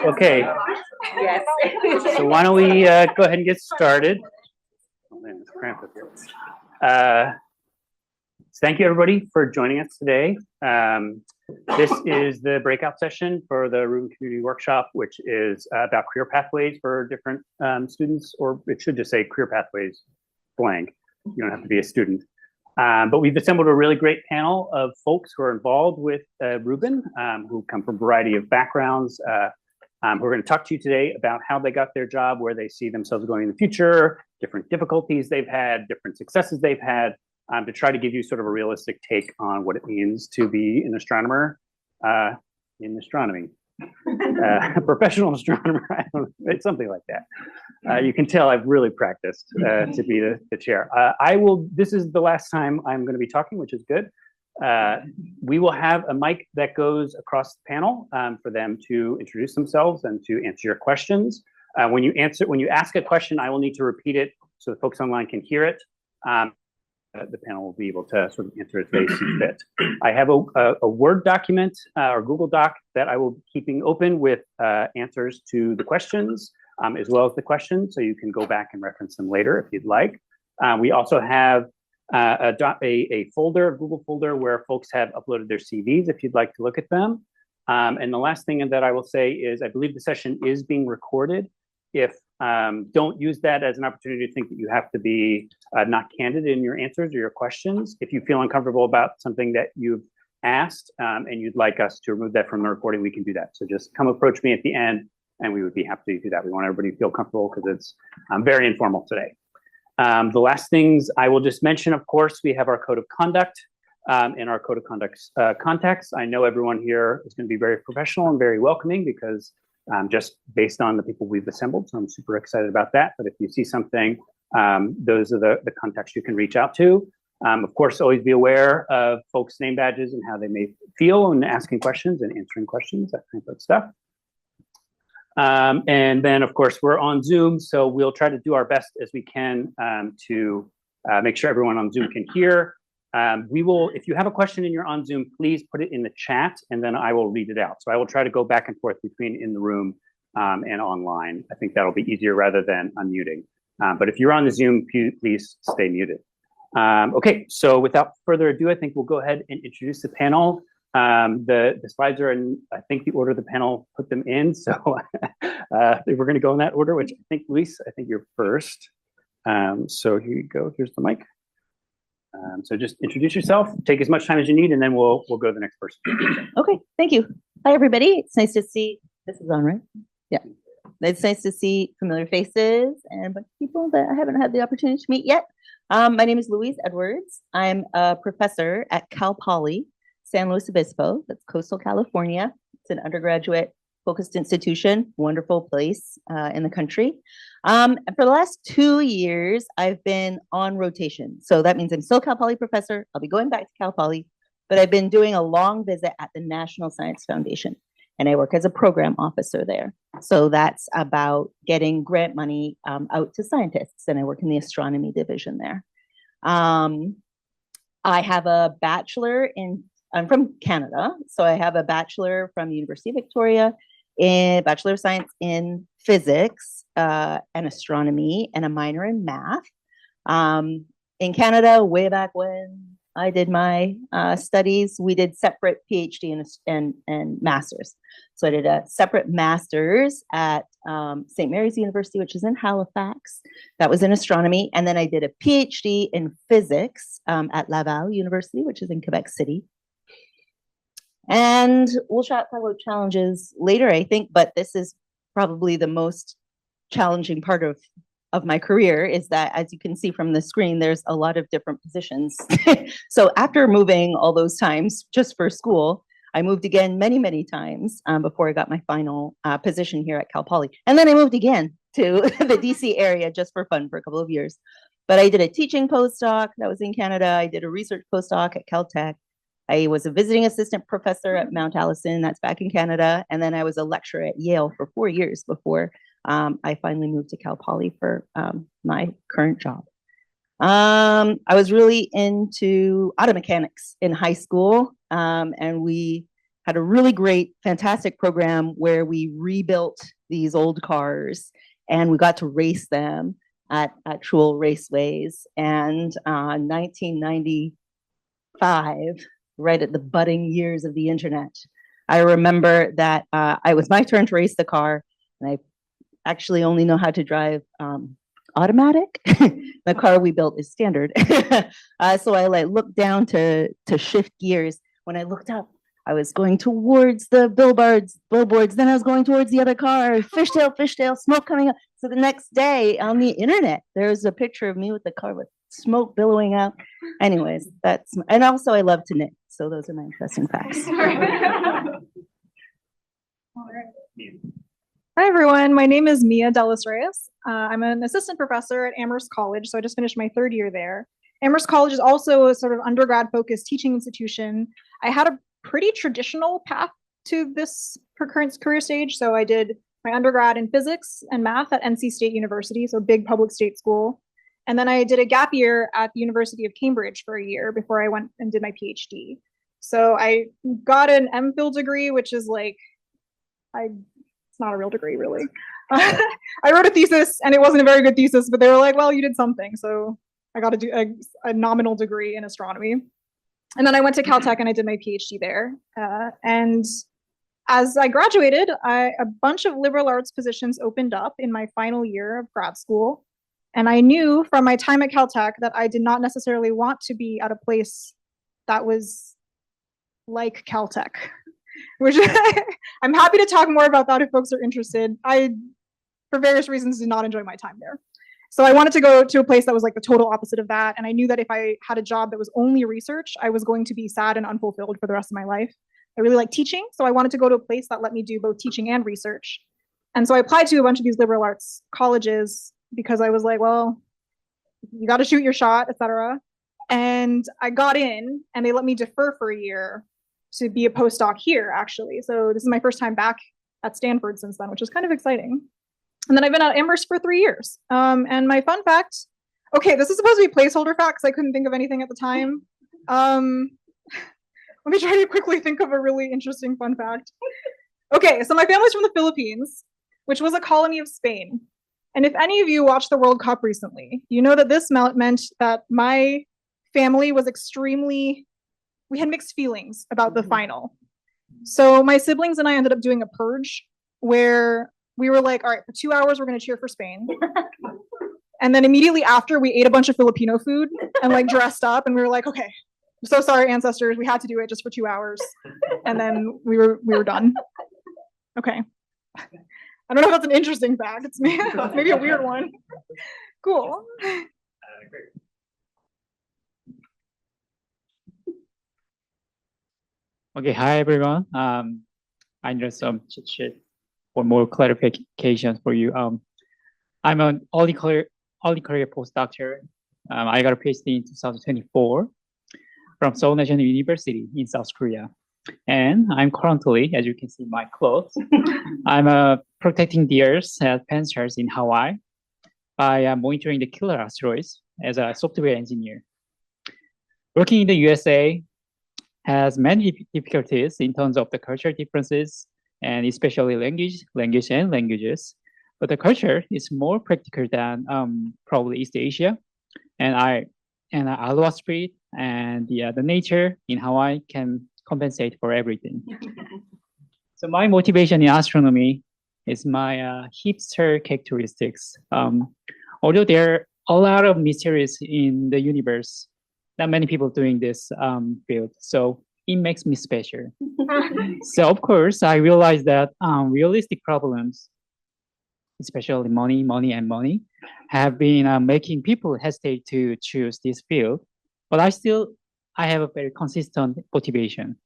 Okay. Yes. So why don't we go ahead and get started? Oh man, it's cramped up here. Thank you everybody for joining us today. This is the breakout session for the Rubin Community Workshop, which is about career pathways for different students, or it should just say career pathways blank. You don't have to be a student. But we've assembled a really great panel of folks who are involved with Rubin, who come from a variety of backgrounds. We're going to talk to you today about how they got their job, where they see themselves going in the future, different difficulties they've had, different successes they've had, to try to give you sort of a realistic take on what it means to be an astronomer in astronomy. A professional astronomer, it's something like that. You can tell I've really practiced to be the chair. This is the last time I'm going to be talking, which is good. We will have a mic that goes across the panel for them to introduce themselves and to answer your questions. When you ask a question, I will need to repeat it so the folks online can hear it. The panel will be able to sort of answer as they see fit. I have a Word document or Google Doc that I will be keeping open with answers to the questions as well as the questions, so you can go back and reference them later if you'd like. We also have a folder, a Google folder, where folks have uploaded their CVs if you'd like to look at them. And the last thing that I will say is I believe the session is being recorded. If don't use that as an opportunity to think that you have to be not candid in your answers or your questions. If you feel uncomfortable about something that you've asked and you'd like us to remove that from the recording, we can do that. So just come approach me at the end and we would be happy to do that. We want everybody to feel comfortable because it's very informal today. The last things I will just mention, of course, we have our code of conduct in our code of conduct context. I know everyone here is going to be very professional and very welcoming because just based on the people we've assembled. So I'm super excited about that. But if you see something, those are the contacts you can reach out to. Of course, always be aware of folks' name badges and how they may feel when asking questions and answering questions, that kind of stuff. And then, of course, we're on Zoom, so we'll try to do our best as we can to make sure everyone on Zoom can hear. If you have a question and you're on Zoom, please put it in the chat and then I will read it out. So I will try to go back and forth between in the room and online. I think that'll be easier rather than unmuting. But if you're on the Zoom, please stay muted. Okay, so without further ado, I think we'll go ahead and introduce the panel. The slides are in, I think, the order the panel put them in. So we're going to go in that order, which I think, Luis, I think you're first. So here you go. Here's the mic. So just introduce yourself, take as much time as you need, and then we'll go to the next person. Okay, thank you. Hi, everybody. It's nice to see, this is on, right? Yeah. It's nice to see familiar faces and a bunch of people that I haven't had the opportunity to meet yet. My name is Louise Edwards. I'm a professor at Cal Poly, San Luis Obispo. That's coastal California. It's an undergraduate focused institution, wonderful place in the country. And for the last 2 years, I've been on rotation. So that means I'm still Cal Poly professor. I'll be going back to Cal Poly, but I've been doing a long visit at the National Science Foundation, and I work as a program officer there. So that's about getting grant money out to scientists, and I work in the astronomy division there. I have a bachelor I'm from Canada, so I have a bachelor from the University of Victoria in Bachelor of Science in Physics and Astronomy, and a minor in Math. In Canada, way back when I did my studies, we did separate PhD and Masters. So I did a separate Masters at St. Mary's University, which is in Halifax. That was in astronomy. And then I did a PhD in Physics at Laval University, which is in Quebec City. And we'll talk about challenges later, I think, but this is probably the most challenging part of my career, is that, as you can see from the screen, there's a lot of different positions. So after moving all those times just for school, I moved again many, many times before I got my final position here at Cal Poly. And then I moved again to the DC area just for fun for a couple of years. But I did a teaching postdoc that was in Canada. I did a research postdoc at Caltech. I was a visiting assistant professor at Mount Allison, that's back in Canada. And then I was a lecturer at Yale for 4 years before I finally moved to Cal Poly for my current job. I was really into auto mechanics in high school, and we had a really great, fantastic program where we rebuilt these old cars and we got to race them at actual raceways. And 1995, right at the budding years of the internet, I remember that it was my turn to race the car, and I actually only know how to drive automatic. The car we built is standard. So I looked down to shift gears. When I looked up, I was going towards the billboards, then I was going towards the other car, fishtail, smoke coming up. So the next day on the internet, there's a picture of me with the car with smoke billowing out. Anyways, and also I love to knit. So those are my interesting facts. Hi, everyone. My name is Mia Dellis Reyes. I'm an assistant professor at Amherst College, so I just finished my third year there. Amherst College is also a sort of undergrad-focused teaching institution. I had a pretty traditional path to this current career stage. So I did my undergrad in physics and math at NC State University, so big public state school. And then I did a gap year at the University of Cambridge for a year before I went and did my PhD. So I got an MPhil degree, which is it's not a real degree, really. I wrote a thesis and it wasn't a very good thesis, but they were like, well, you did something. So I got to do a nominal degree in astronomy. And then I went to Caltech and I did my PhD there. And as I graduated, a bunch of liberal arts positions opened up in my final year of grad school. And I knew from my time at Caltech that I did not necessarily want to be at a place that was like Caltech, which I'm happy to talk more about that if folks are interested. I, for various reasons, did not enjoy my time there. So I wanted to go to a place that was like the total opposite of that. And I knew that if I had a job that was only research, I was going to be sad and unfulfilled for the rest of my life. I really like teaching, so I wanted to go to a place that let me do both teaching and research. And so I applied to a bunch of these liberal arts colleges because I was like, well, you got to shoot your shot, etc. And I got in and they let me defer for a year to be a postdoc here, actually. So this is my first time back at Stanford since then, which is kind of exciting. And then I've been at Amherst for 3 years. And my fun fact, okay, this is supposed to be placeholder facts. I couldn't think of anything at the time. Let me try to quickly think of a really interesting fun fact. Okay, so my family's from the Philippines, which was a colony of Spain. And if any of you watched the World Cup recently, you know that this meant that my family was we had mixed feelings about the final. So my siblings and I ended up doing a purge where we were like, all right, for 2 hours, we're going to cheer for Spain. And then immediately after, we ate a bunch of Filipino food and dressed up. And we were like, okay, I'm so sorry, ancestors. We had to do it just for 2 hours. And then we were done. Okay. I don't know if that's an interesting fact. It's maybe a weird one. Cool. Great. Okay, hi everyone. I need some cheat sheet for more clarification for you. I'm an early career postdoctor. I got a PhD in 2024 from Seoul National University in South Korea. And I'm currently, as you can see my clothes, I'm protecting deers at Panchers in Hawaii by monitoring the killer asteroids as a software engineer. Working in the USA has many difficulties in terms of the cultural differences and especially languages. But the culture is more practical than probably East Asia. And Aloha spirit and the nature in Hawaii can compensate for everything. So my motivation in astronomy is my hipster characteristics. Although there are a lot of mysteries in the universe, not many people doing this field. So it makes me special. So of course, I realized that realistic problems, especially money, have been making people hesitate to choose this field. But I have a very consistent motivation.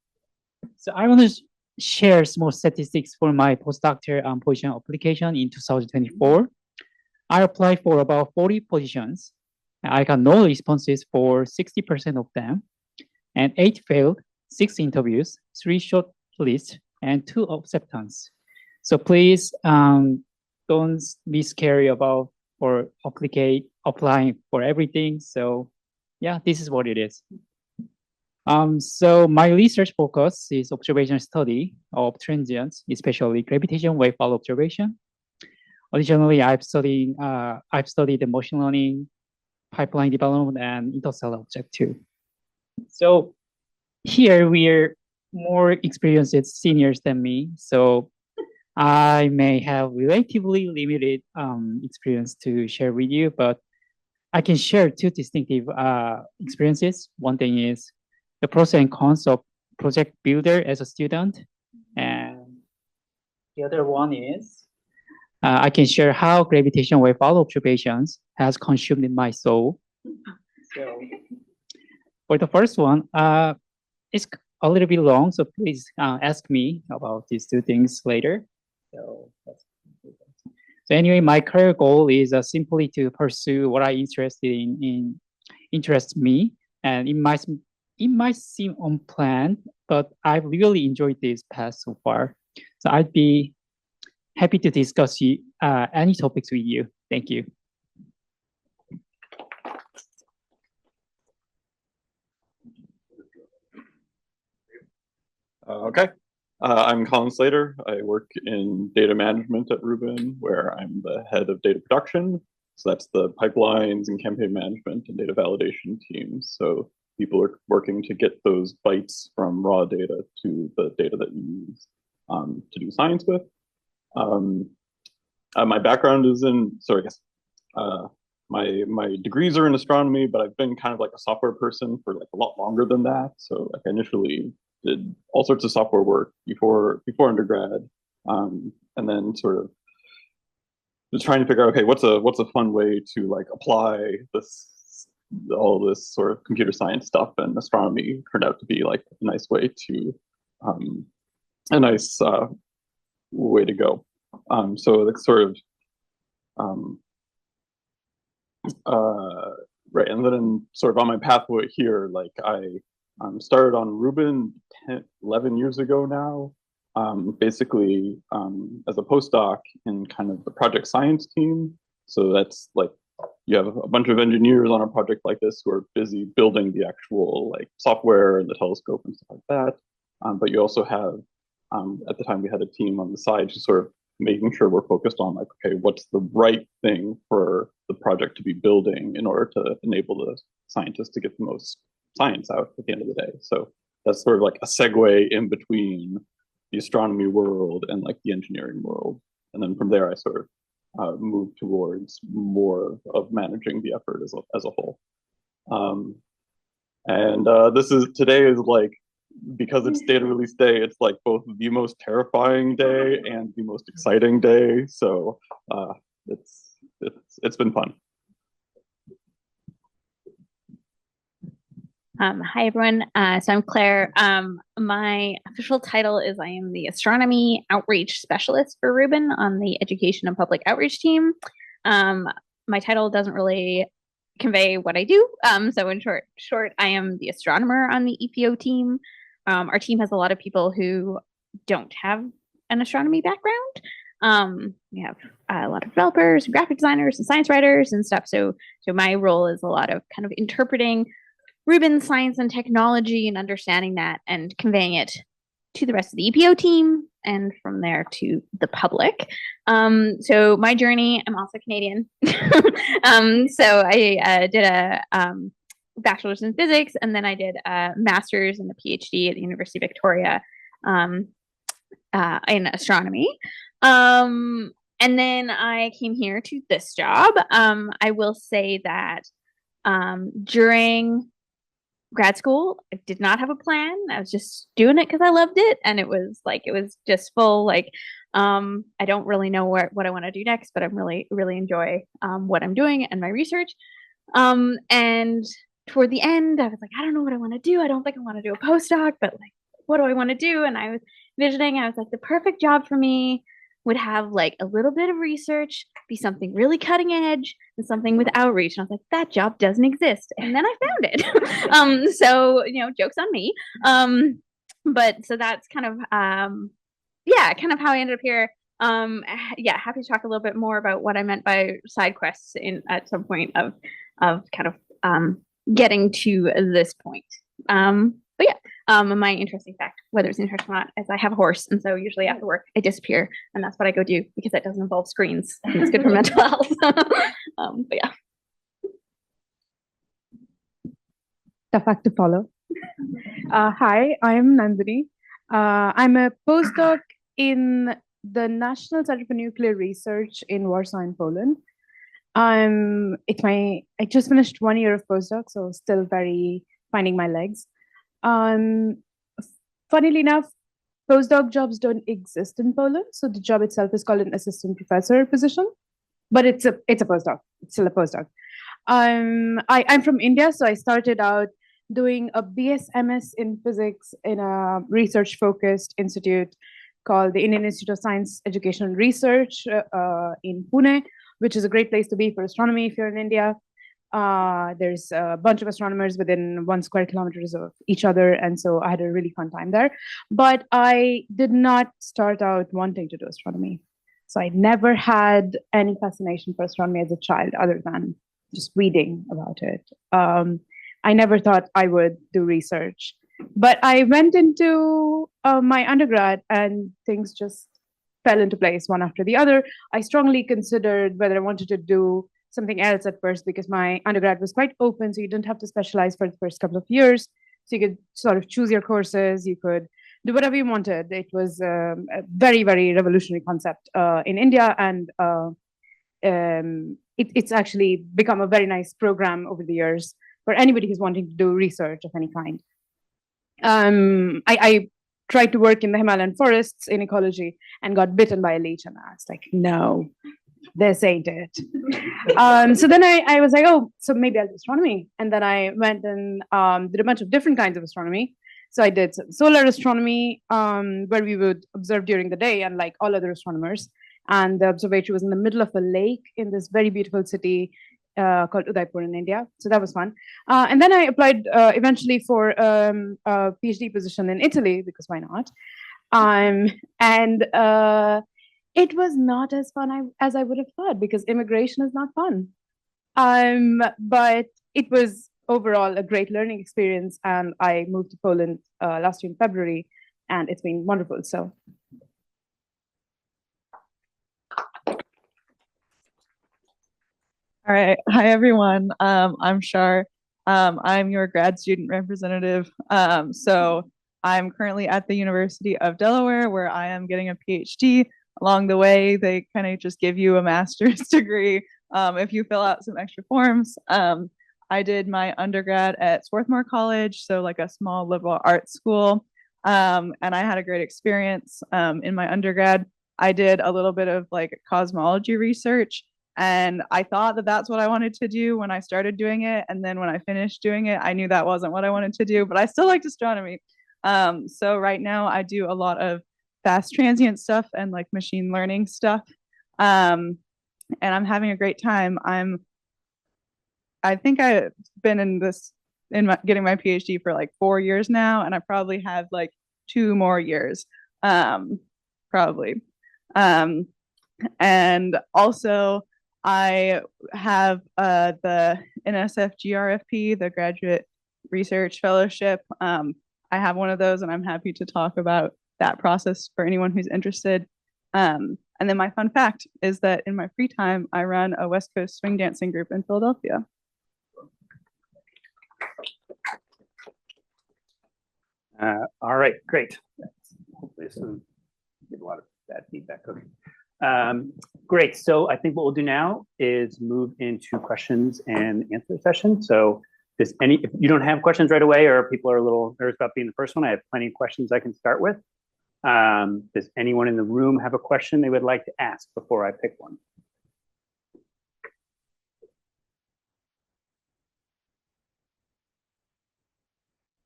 So I want to share small statistics for my postdoctoral position application in 2024. I applied for about 40 positions. I got no responses for 60% of them, and 8 failed, 6 interviews, 3 shortlists, and 2 acceptance. So please don't be scary about applying for everything. So yeah, this is what it is. So my research focus is observational study of transients, especially gravitation wave follow observation. Additionally, I've studied the machine learning, pipeline development, and interstellar object too. So here we're more experienced seniors than me, so I may have relatively limited experience to share with you, but I can share two distinctive experiences. One thing is the pros and cons of project builder as a student, and the other one is I can share how gravitation wave follow observations has consumed my soul. So for the first one, it's a little bit long, so please ask me about these two things later. So anyway, my career goal is simply to pursue what I interested in interests me, and it might seem unplanned, but I've really enjoyed this path so far. So I'd be happy to discuss any topics with you. Thank you. Okay. I'm Colin Slater. I work in data management at Rubin, where I'm the head of data production. So that's the pipelines and campaign management and data validation teams. So people are working to get those bytes from raw data to the data that you use to do science with. My background is in, my degrees are in astronomy, but I've been kind of like a software person for like a lot longer than that. So like I initially did all sorts of software work before undergrad, and then sort of just trying to figure out, okay, what's a fun way to like apply all this sort of computer science stuff, and astronomy turned out to be like a nice way to way to go. So it's sort of right, and then sort of on my pathway here, like I started on Rubin 11 years ago now, basically as a postdoc in kind of the project science team. So that's like, you have a bunch of engineers on a project like this who are busy building the actual like software and the telescope and stuff like that. But you also have, at the time we had a team on the side just sort of making sure we're focused on like, okay, what's the right thing for the project to be building in order to enable the scientists to get the most science out at the end of the day. So that's sort of like a segue in between the astronomy world and like the engineering world. And then from there, I sort of moved towards more of managing the effort as a whole. Today is like, because it's data release day, it's like both the most terrifying day and the most exciting day. So it's been fun. Hi, everyone. So I'm Claire. My official title is I am the Astronomy Outreach Specialist for Rubin on the Education and Public Outreach team. My title doesn't really convey what I do. So in short, I am the astronomer on the EPO team. Our team has a lot of people who don't have an astronomy background. We have a lot of developers, graphic designers, and science writers and stuff. So my role is a lot of kind of interpreting Rubin science and technology and understanding that and conveying it to the rest of the EPO team and from there to the public. So my journey, I'm also Canadian. So I did a bachelor's in physics, and then I did a master's and a PhD at the University of Victoria in astronomy. And then I came here to this job. I will say that during grad school, I did not have a plan. I was just doing it because I loved it, and it was just full like I don't really know what I want to do next, but I'm really enjoy what I'm doing and my research. And toward the end, I was like, I don't know what I want to do. I don't think I want to do a postdoc, but like, what do I want to do? And I was envisioning, I was like, the perfect job for me would have like a little bit of research, be something really cutting edge, and something with outreach. And I was like, that job doesn't exist. And then I found it. So, joke's on me. But so that's kind of kind of how I ended up here. Happy to talk a little bit more about what I meant by side quests at some point of kind of getting to this point. yeah, my interesting fact, whether it's interesting or not, is I have a horse, and so usually after work I disappear, and that's what I go do because that doesn't involve screens. And it's good for mental health. But yeah. Tough act to follow. Hi, I'm Nandini. I'm a postdoc in the National Center for Nuclear Research in Warsaw, in Poland. I just finished 1 year of postdoc, so still very finding my legs. Funnily enough, postdoc jobs don't exist in Poland, so the job itself is called an assistant professor position, but it's a postdoc. It's still a postdoc. I'm from India, so I started out doing a BS/MS in physics in a research-focused institute called the Indian Institute of Science, Education and Research in Pune, which is a great place to be for astronomy if you're in India. There's a bunch of astronomers within 1 square kilometers of each other, and so I had a really fun time there. But I did not start out wanting to do astronomy. So I never had any fascination for astronomy as a child other than just reading about it. I never thought I would do research, but I went into my undergrad and things just fell into place one after the other. I strongly considered whether I wanted to do something else at first because my undergrad was quite open, so you didn't have to specialize for the first couple of years. So you could sort of choose your courses, you could do whatever you wanted. It was a very, very revolutionary concept in India, and it's actually become a very nice program over the years for anybody who's wanting to do research of any kind. I tried to work in the Himalayan forests in ecology and got bitten by a leech, and I was like, no, this ain't it. So then I was like, oh, so maybe I'll do astronomy. And then I went and did a bunch of different kinds of astronomy. So I did some solar astronomy, where we would observe during the day, unlike all other astronomers. And the observatory was in the middle of a lake in this very beautiful city called Udaipur in India. So that was fun. And then I applied eventually for a PhD position in Italy, because why not? It was not as fun as I would have thought, because immigration is not fun. But it was overall a great learning experience. And I moved to Poland last year in February, and it's been wonderful. So. All right. Hi, everyone. I'm Shar. I'm your grad student representative. So I'm currently at the University of Delaware, where I am getting a PhD. Along the way, they kind of just give you a master's degree if you fill out some extra forms. I did my undergrad at Swarthmore College, so like a small liberal arts school. And I had a great experience in my undergrad. I did a little bit of like cosmology research. And I thought that that's what I wanted to do when I started doing it. And then when I finished doing it, I knew that wasn't what I wanted to do, but I still liked astronomy. So right now I do a lot of fast transient stuff and like machine learning stuff. And I'm having a great time. I think I've been getting my PhD for like 4 years now, and I probably have like 2 more years, probably. And also, I have the NSF GRFP, the Graduate Research Fellowship. I have one of those, and I'm happy to talk about that process for anyone who's interested. And then my fun fact is that in my free time, I run a West Coast swing dancing group in Philadelphia. All right, great. Hopefully this doesn't get a lot of bad feedback. Okay. Great. So I think what we'll do now is move into questions and answer session. So if you don't have questions right away, or people are a little nervous about being the first one, I have plenty of questions I can start with. Does anyone in the room have a question they would like to ask before I pick one?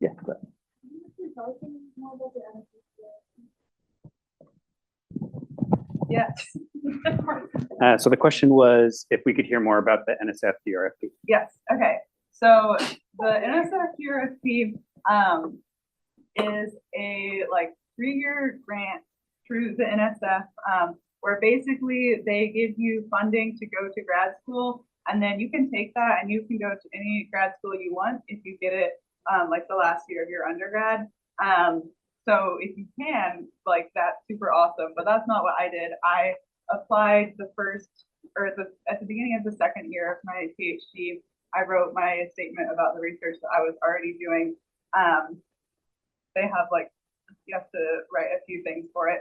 Yeah, go ahead. Yes. So the question was if we could hear more about the NSF GRFP. Yes. Okay. So the NSF GRFP is a like 3-year grant through the NSF, where basically they give you funding to go to grad school, and then you can take that and you can go to any grad school you want if you get it like the last year of your undergrad. So if you can, like that's super awesome, but that's not what I did. I applied at the beginning of the second year of my PhD. I wrote my statement about the research that I was already doing. They have like, you have to write a few things for it.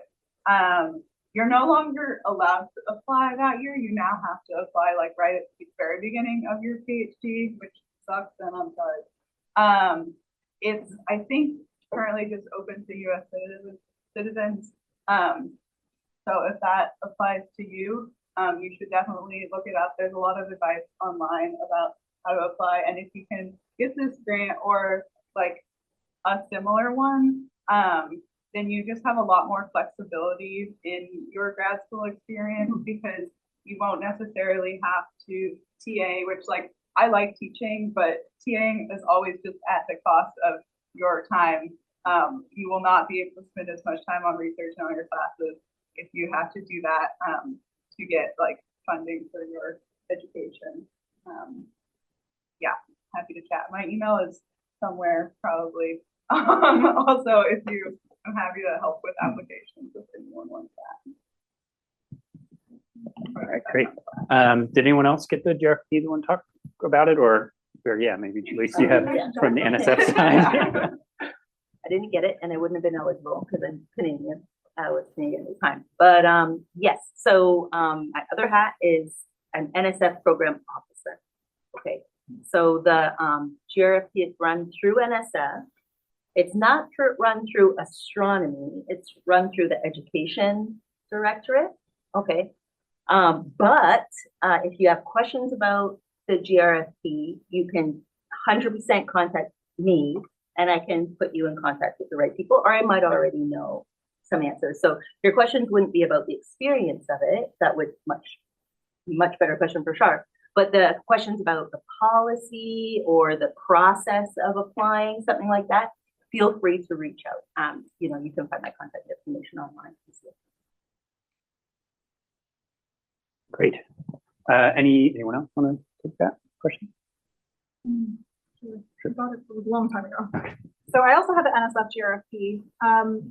You're no longer allowed to apply that year. You now have to apply like right at the very beginning of your PhD, which sucks, and I'm sorry. It's, I think, currently just open to US citizens. So if that applies to you, you should definitely look it up. There's a lot of advice online about how to apply, and if you can get this grant or like a similar one, then you just have a lot more flexibility in your grad school experience because you won't necessarily have to TA, which like I like teaching, but TAing is always just at the cost of your time. You will not be able to spend as much time on research and on your classes if you have to do that to get like funding for your education. Yeah, happy to chat. My email is somewhere probably. Also, I'm happy to help with applications if anyone wants that. All right, great. Did anyone else get the GRFP? You want to talk about it, or yeah, maybe Lacey, you have from the NSF side. I didn't get it, and I wouldn't have been eligible because I'm Canadian. I was Canadian at the time. But yes, so my other hat is an NSF program officer. Okay, so the GRFP is run through NSF. It's not run through astronomy. It's run through the education directorate. Okay, but if you have questions about the GRFP, you can 100% contact me, and I can put you in contact with the right people, or I might already know some answers. So your questions wouldn't be about the experience of it. That would much better question for Shar. But the questions about the policy or the process of applying, something like that, feel free to reach out. You know, you can find my contact information online. Great. Anyone else want to take that question? Sure. About it a long time ago. So I also have the NSF GRFP.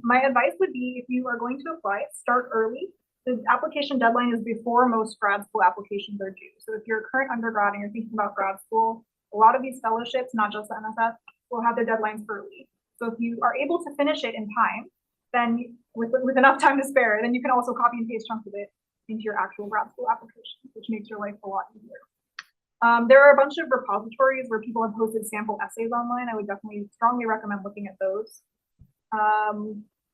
My advice would be if you are going to apply, start early. The application deadline is before most grad school applications are due. So if you're a current undergrad and you're thinking about grad school, a lot of these fellowships, not just the NSF, will have their deadlines early. So if you are able to finish it in time, then with enough time to spare, then you can also copy and paste chunks of it into your actual grad school application, which makes your life a lot easier. There are a bunch of repositories where people have posted sample essays online. I would definitely strongly recommend looking at those.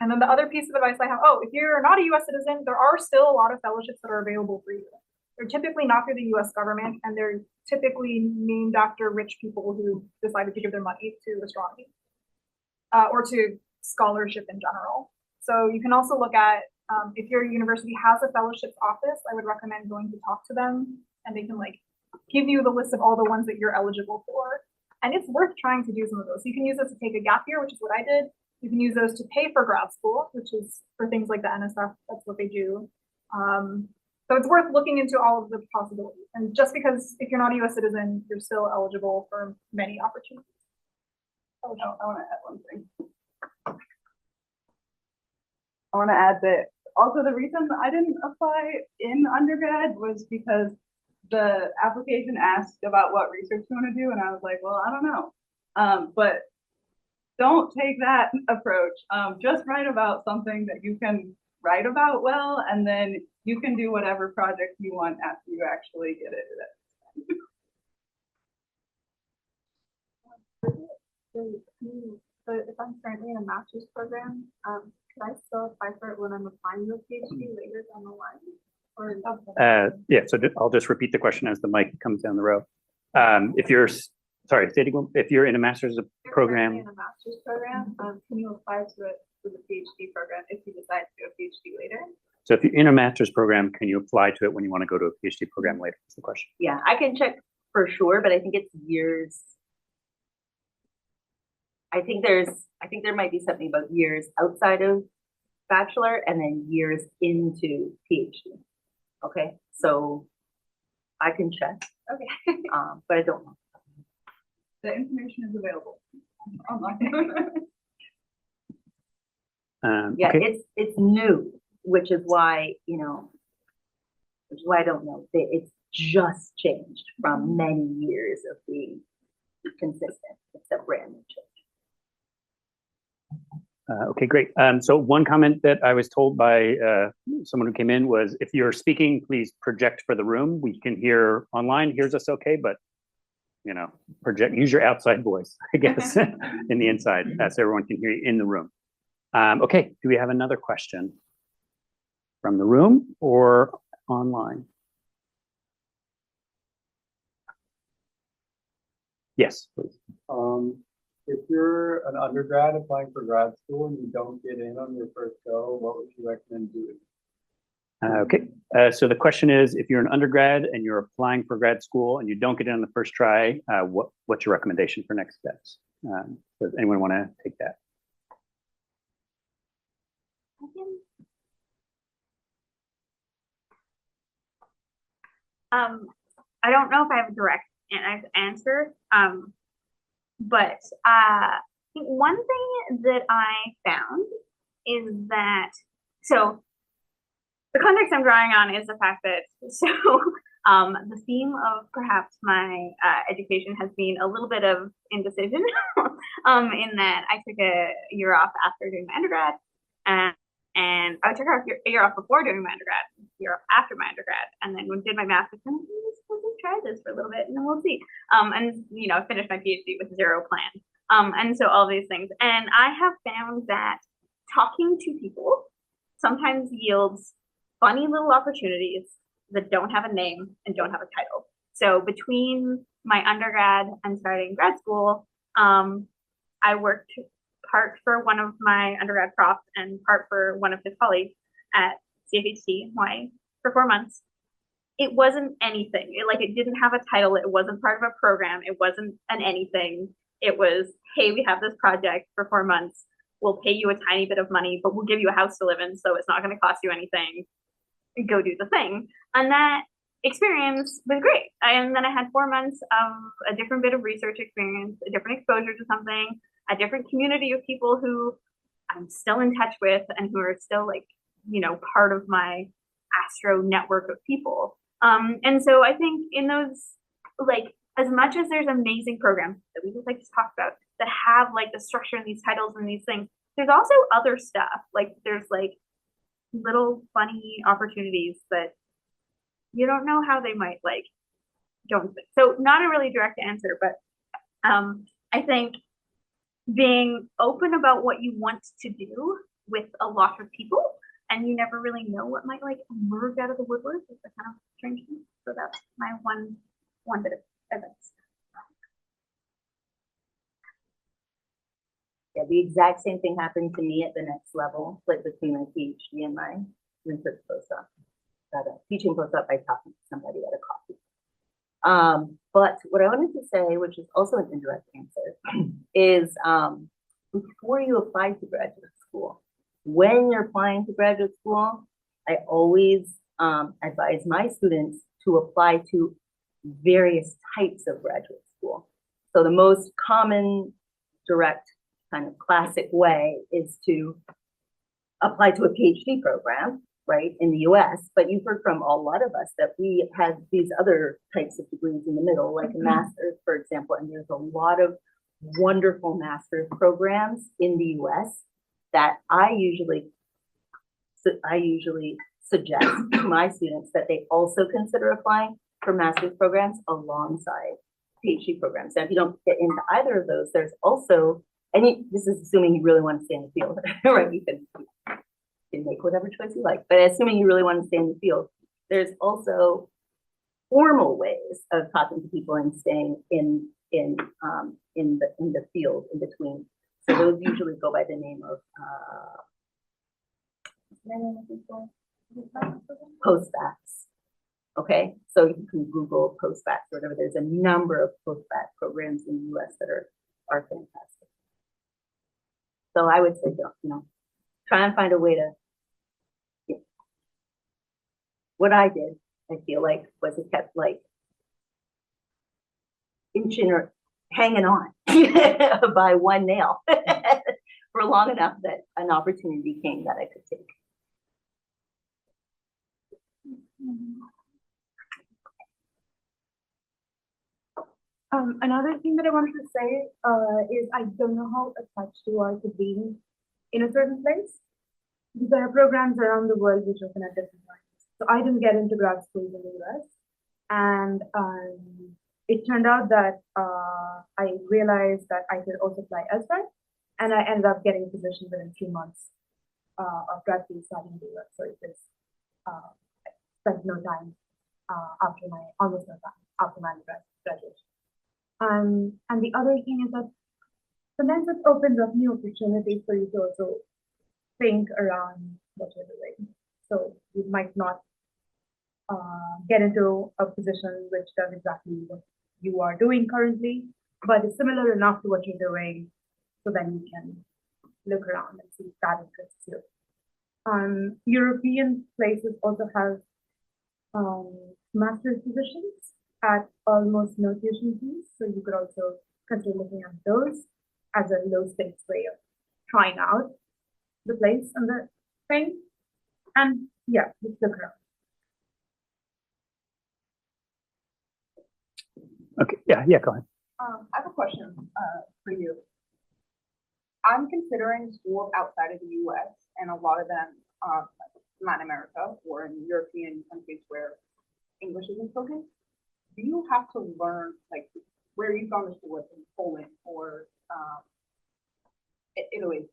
And then the other piece of advice I have, if you're not a US citizen, there are still a lot of fellowships that are available for you. They're typically not through the US government, and they're typically named after rich people who decided to give their money to astronomy or to scholarship in general. So you can also look at, if your university has a fellowships office, I would recommend going to talk to them, and they can like give you the list of all the ones that you're eligible for. And it's worth trying to do some of those. You can use those to take a gap year, which is what I did. You can use those to pay for grad school, which is for things like the NSF, that's what they do. So it's worth looking into all of the possibilities. And just because if you're not a US citizen, you're still eligible for many opportunities. Oh no, I want to add one thing. I want to add that also the reason I didn't apply in undergrad was because the application asked about what research you want to do, and I was like, well, I don't know. But don't take that approach. Just write about something that you can write about well, and then you can do whatever project you want after you actually get it. But if I'm currently in a master's program, could I still apply for it when I'm applying to a PhD later down the line? Or Yeah, so I'll just repeat the question as the mic comes down the row. If you're, sorry, if you're in a master's program. In a master's program, can you apply to it for the PhD program if you decide to do a PhD later? So if you're in a master's program, can you apply to it when you want to go to a PhD program later? That's the question. Yeah, I can check for sure, but I think it's years. I think there might be something about years outside of bachelor and then years into PhD. Okay, so I can check. Okay. But I don't know. The information is available. Yeah, Okay. it's new, which is why, which is why I don't know. It's just changed from many years of being consistent. It's a brand new change. Okay, great. So one comment that I was told by someone who came in was, if you're speaking, please project for the room. We can hear online, hears us okay, but project, use your outside voice, I guess, in the inside, so everyone can hear you in the room. Okay, do we have another question from the room or online? Yes, please. If you're an undergrad applying for grad school and you don't get in on your first go, what would you recommend doing? Okay, so the question is, if you're an undergrad and you're applying for grad school and you don't get in on the first try, what's your recommendation for next steps? Does anyone want to take that? I don't know if I have a direct answer, but I think one thing that I found is that, so the context I'm drawing on is the fact that, the theme of perhaps my education has been a little bit of indecision, in that I took a year off after doing my undergrad, and I took a year off before doing my undergrad, a year off after my undergrad, and then when I did my master's, let's just try this for a little bit and then we'll see. And finished my PhD with zero plan. And so all these things. And I have found that talking to people sometimes yields funny little opportunities that don't have a name and don't have a title. So between my undergrad and starting grad school, I worked part for one of my undergrad profs and part for one of his colleagues at CFHT Hawaii for 4 months. It wasn't anything. It didn't have a title. It wasn't part of a program. It wasn't an anything. It was, hey, we have this project for 4 months. We'll pay you a tiny bit of money, but we'll give you a house to live in, so it's not going to cost you anything. Go do the thing. And that experience was great. And then I had 4 months of a different bit of research experience, a different exposure to something, a different community of people who I'm still in touch with and who are still part of my Astro network of people. And so I think in those, as much as there's amazing programs that we just talked about that have the structure and these titles and these things, there's also other stuff. There's little funny opportunities that you don't know how they might don't. So not a really direct answer, but I think being open about what you want to do with a lot of people, and you never really know what might emerge out of the woodwork is the kind of strange thing. So that's my one bit of advice. Yeah, the exact same thing happened to me at the next level, between my PhD and my research postdoc. Got a teaching postdoc by talking to somebody at a coffee. But what I wanted to say, which is also an indirect answer, is before you apply to graduate school, when you're applying to graduate school, I always advise my students to apply to various types of graduate school. So the most common, direct, kind of classic way is to apply to a PhD program, right, in the US. But you've heard from a lot of us that we have these other types of degrees in the middle, like a master's, for example, and there's a lot of wonderful master's programs in the US that I usually suggest to my students that they also consider applying for master's programs alongside PhD programs. Now, if you don't get into either of those, there's also, this is assuming you really want to stay in the field, right? You can make whatever choice you like, but assuming you really want to stay in the field, there's also formal ways of talking to people and staying in the field in between. So those usually go by the name of postbacks. Okay, so you can Google postbacks or whatever. There's a number of postback programs in the US that are fantastic. So I would say, try and find a way to. What I did, I feel was it kept inching hanging on by one nail for long enough that an opportunity came that I could take. Another thing that I wanted to say is I don't know how attached you are to being in a certain place. Because there are programs around the world which open at different times. So I didn't get into grad school in the US. And it turned out that I realized that I could also fly elsewhere. And I ended up getting a position within 3 months of grad school starting in the US. So it was, I spent no time almost no time after my graduation. And the other thing is that sometimes it opens up new opportunities for you to also think around what you're doing. So you might not get into a position which does exactly what you are doing currently, but it's similar enough to what you're doing, so then you can look around and see if that interests you. European places also have master's positions at almost no tuition fees, so you could also consider looking at those as a low-stakes way of trying out the place and the thing. And yeah, just look around. Okay, yeah, go ahead. I have a question for you. I'm considering schools outside of the US, and a lot of them are Latin America or in European countries where English isn't spoken. Do you have to learn, like, where you've gone to school in Poland or Italy?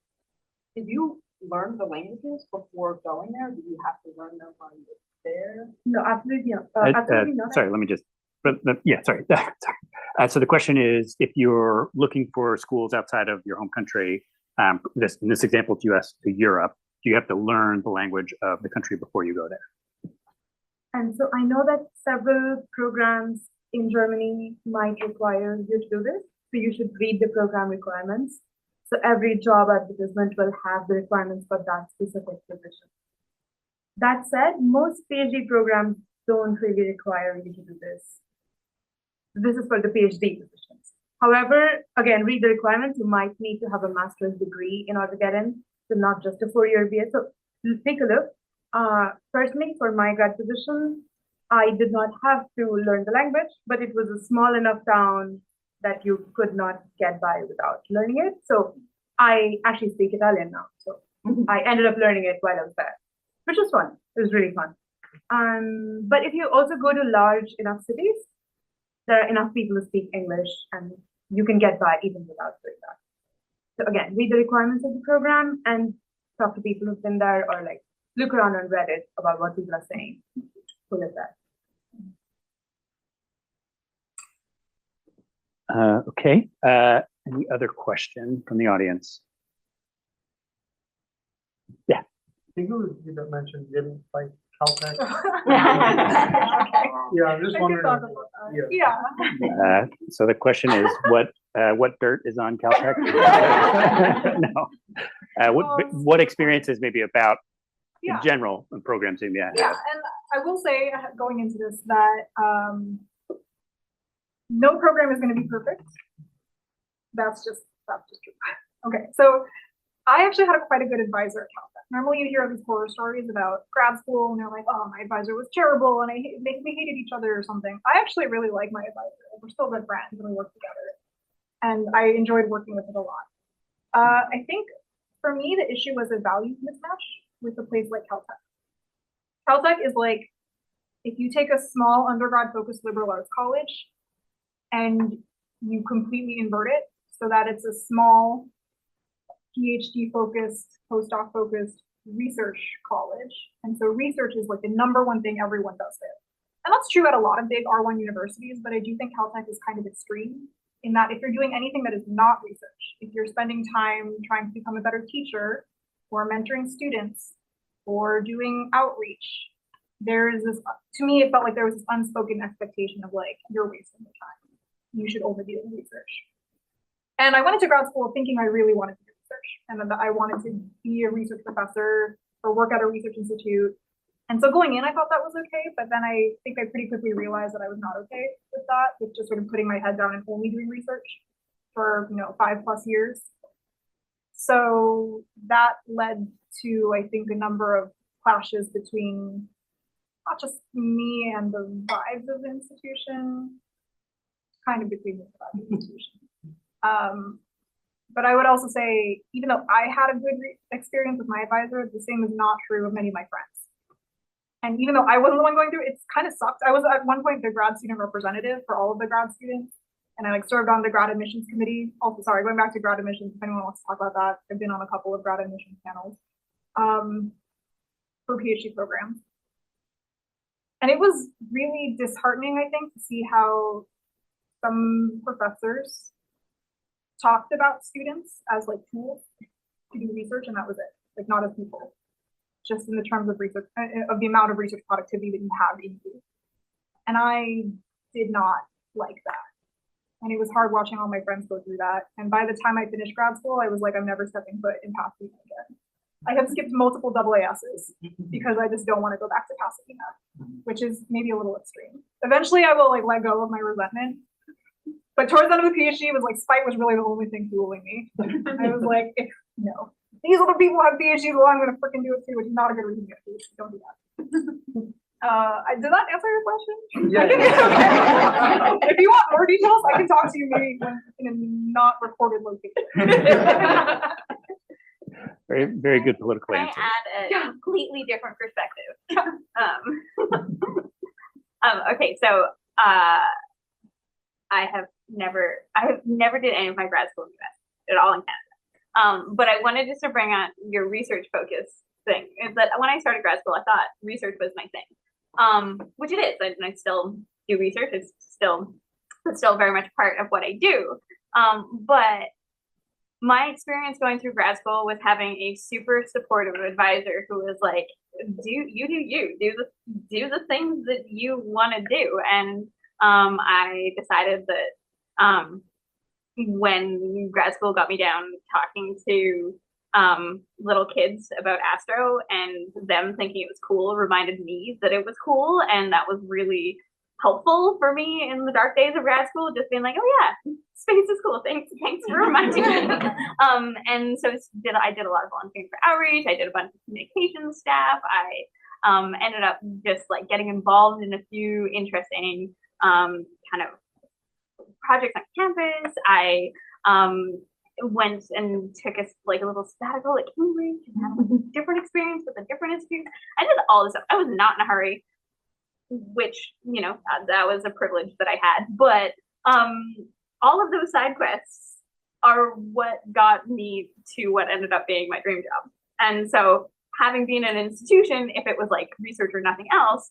Did you learn the languages before going there? Did you have to learn them while you were there? No, absolutely not. Absolutely not. Sorry, let me just. Yeah, sorry. So the question is, if you're looking for schools outside of your home country, in this example, it's US to Europe, do you have to learn the language of the country before you go there? And so I know that several programs in Germany might require you to do this. So you should read the program requirements. So every job advertisement will have the requirements for that specific position. That said, most PhD programs don't really require you to do this. This is for the PhD positions. However, again, read the requirements. You might need to have a master's degree in order to get in, so not just a 4-year BA. So take a look. Personally, for my grad position, I did not have to learn the language, but it was a small enough town that you could not get by without learning it. So I actually speak Italian now. So I ended up learning it while I was there, which was fun. It was really fun. But if you also go to large enough cities, there are enough people who speak English and you can get by even without doing that. So again, read the requirements of the program and talk to people who've been there, or like look around on Reddit about what people are saying. Who live there. Okay. Any other question from the audience? Yeah. I think it was you that mentioned you didn't like Caltech. Yeah, I'm just wondering. Yeah. So the question is, what dirt is on Caltech? No. What experiences maybe about in general in programs maybe I have? Yeah, and I will say going into this that no program is going to be perfect. That's just true. Okay, so I actually had quite a good advisor at Caltech. Normally you hear these horror stories about grad school and they're like, oh, my advisor was terrible and we hated each other or something. I actually really like my advisor. We're still good friends and we work together. And I enjoyed working with it a lot. I think for me, the issue was a value mismatch with a place like Caltech. Caltech is like, if you take a small undergrad focused liberal arts college and you completely invert it so that it's a small PhD focused, postdoc focused research college. And so research is like the #1 thing everyone does there. And that's true at a lot of big R1 universities, but I do think Caltech is kind of extreme in that if you're doing anything that is not research, if you're spending time trying to become a better teacher or mentoring students or doing outreach, there is this, to me, it felt like there was this unspoken expectation of like, you're wasting your time. You should only be doing research. And I went into grad school thinking I really wanted to do research and that I wanted to be a research professor or work at a research institute. And so going in, I thought that was okay, but then I think I pretty quickly realized that I was not okay with that, with just sort of putting my head down and only doing research for, 5+ years. So that led to, I think, a number of clashes between not just me and the vibes of the institution, kind of between the vibes of the institution. But I would also say, even though I had a good experience with my advisor, the same is not true of many of my friends. And even though I wasn't the one going through it, it's kind of sucked. I was at one point the grad student representative for all of the grad students. And I served on the grad admissions committee. Also, sorry, going back to grad admissions, if anyone wants to talk about that, I've been on a couple of grad admissions panels for PhD programs. And it was really disheartening, I think, to see how some professors talked about students as like tools to do research, and that was it, like not as people, just in the terms of research, of the amount of research productivity that you have in you. And I did not like that. And it was hard watching all my friends go through that. And by the time I finished grad school, I was like, I'm never stepping foot in Pasadena again. I have skipped multiple AASs because I just don't want to go back to Pasadena, which is maybe a little extreme. Eventually I will like let go of my resentment. But towards the end of the PhD, it was like spite was really the only thing fueling me. I was like, no, these other people have PhDs, well, I'm going to freaking do it too, which is not a good reason to get a PhD. Don't do that. Did that answer your question? Yeah. Okay. If you want more details, I can talk to you maybe in a not recorded location. Very, very good political Can answer. I add a completely different perspective? Okay, so I have never did any of my grad school in the US at all in Canada. But I wanted just to bring on your research focus thing. Is that when I started grad school, I thought research was my thing, which it is. I still do research. It's still very much part of what I do. But my experience going through grad school was having a super supportive advisor who was like, do the things that you want to do. And I decided that when grad school got me down talking to little kids about Astro and them thinking it was cool reminded me that it was cool, and that was really helpful for me in the dark days of grad school, just being like, oh yeah, space is cool, thanks for reminding me. And so I did a lot of volunteering for outreach. I did a bunch of communications staff. I ended up just like getting involved in a few interesting kind of projects on campus. I went and took a little sabbatical at Cambridge and had a different experience with a different institute. I did all this stuff. I was not in a hurry, which, that was a privilege that I had. But all of those side quests are what got me to what ended up being my dream job. And so having been in an institution, if it was like research or nothing else,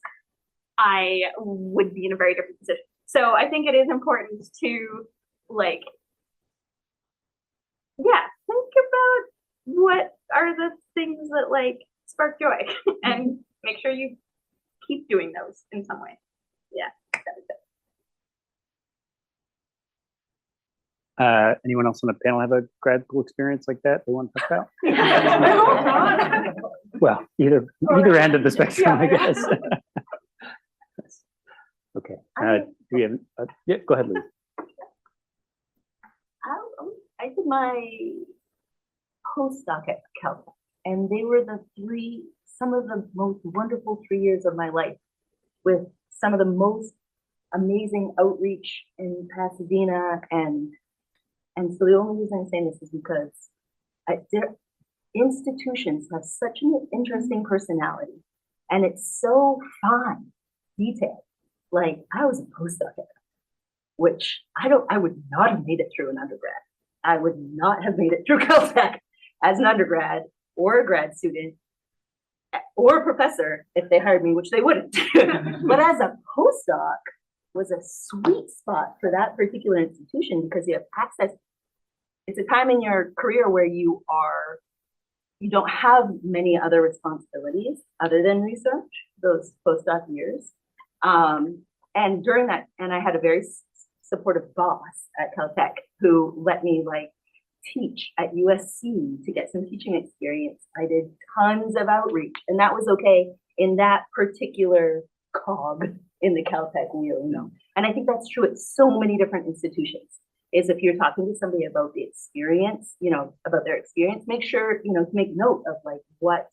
I would be in a very different position. So I think it is important to think about what are the things that spark joy and make sure you keep doing those in some way. Yeah, that is it. Anyone else on the panel have a grad school experience like that they want to talk about? Well, either end of the spectrum, I guess. Okay. Do we have? Yeah, go ahead, Liz. I did my postdoc at Caltech, and they were some of the most wonderful 3 years of my life, with some of the most amazing outreach in Pasadena. And so the only reason I'm saying this is because institutions have such an interesting personality, and it's so fine, detailed. Like, I was a postdoc at which I would not have made it through an undergrad. I would not have made it through Caltech as an undergrad or a grad student or a professor if they hired me, which they wouldn't. But as a postdoc was a sweet spot for that particular institution because you have access. It's a time in your career where you don't have many other responsibilities other than research, those postdoc years. And during that, and I had a very supportive boss at Caltech who let me teach at USC to get some teaching experience. I did tons of outreach, and that was okay in that particular cog in the Caltech wheel, you know. And I think that's true at so many different institutions. Is if you're talking to somebody about the experience, you know, about their experience, make sure, you know, to make note of like what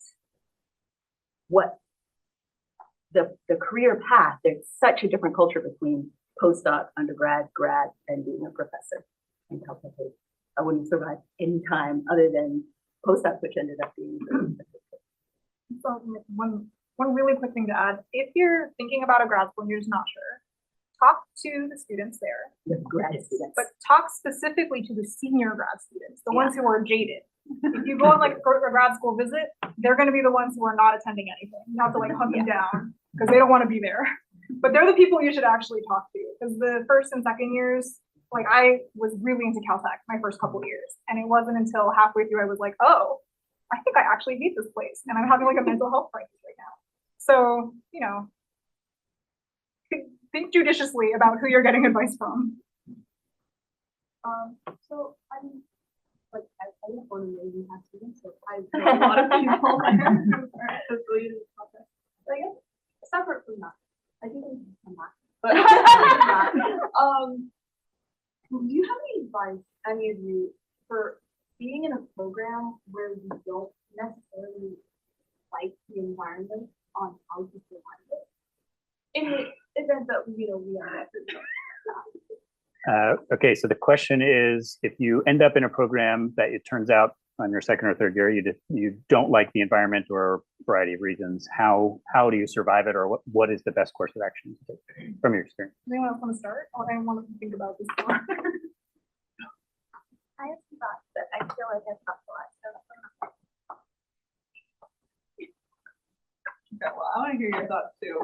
the career path. There's such a different culture between postdoc, undergrad, grad, and being a professor. And Caltech, I wouldn't survive any time other than postdoc, which ended up being. So one really quick thing to add: if you're thinking about a grad school and you're just not sure, talk to the students there. The grad students. But talk specifically to the senior grad students, the ones who are jaded. If you go on like a grad school visit, they're going to be the ones who are not attending anything. You have to like hunt them down because they don't want to be there. But they're the people you should actually talk to, because the first and second years, like I was really into Caltech my first couple of years, and it wasn't until halfway through I was like, oh, I think I actually hate this place, and I'm having like a mental health crisis right now. So, you know, think judiciously about who you're getting advice from. So I'm like I don't want to maybe have students, so I know a lot of people there who are affiliated with Caltech. So I guess separate from that, I think we can come back. But do you have any advice, any of you, for being in a program where you don't necessarily like the environment on how to survive it? In the event that we are. Okay, so the question is, if you end up in a program that it turns out on your second or third year you don't like the environment or a variety of reasons, how do you survive it, or what is the best course of action to take from your experience? Does anyone else want to start? Or I want to think about this more. I have some thoughts, but I feel like I've talked a lot. Okay, well, I want to hear your thoughts too.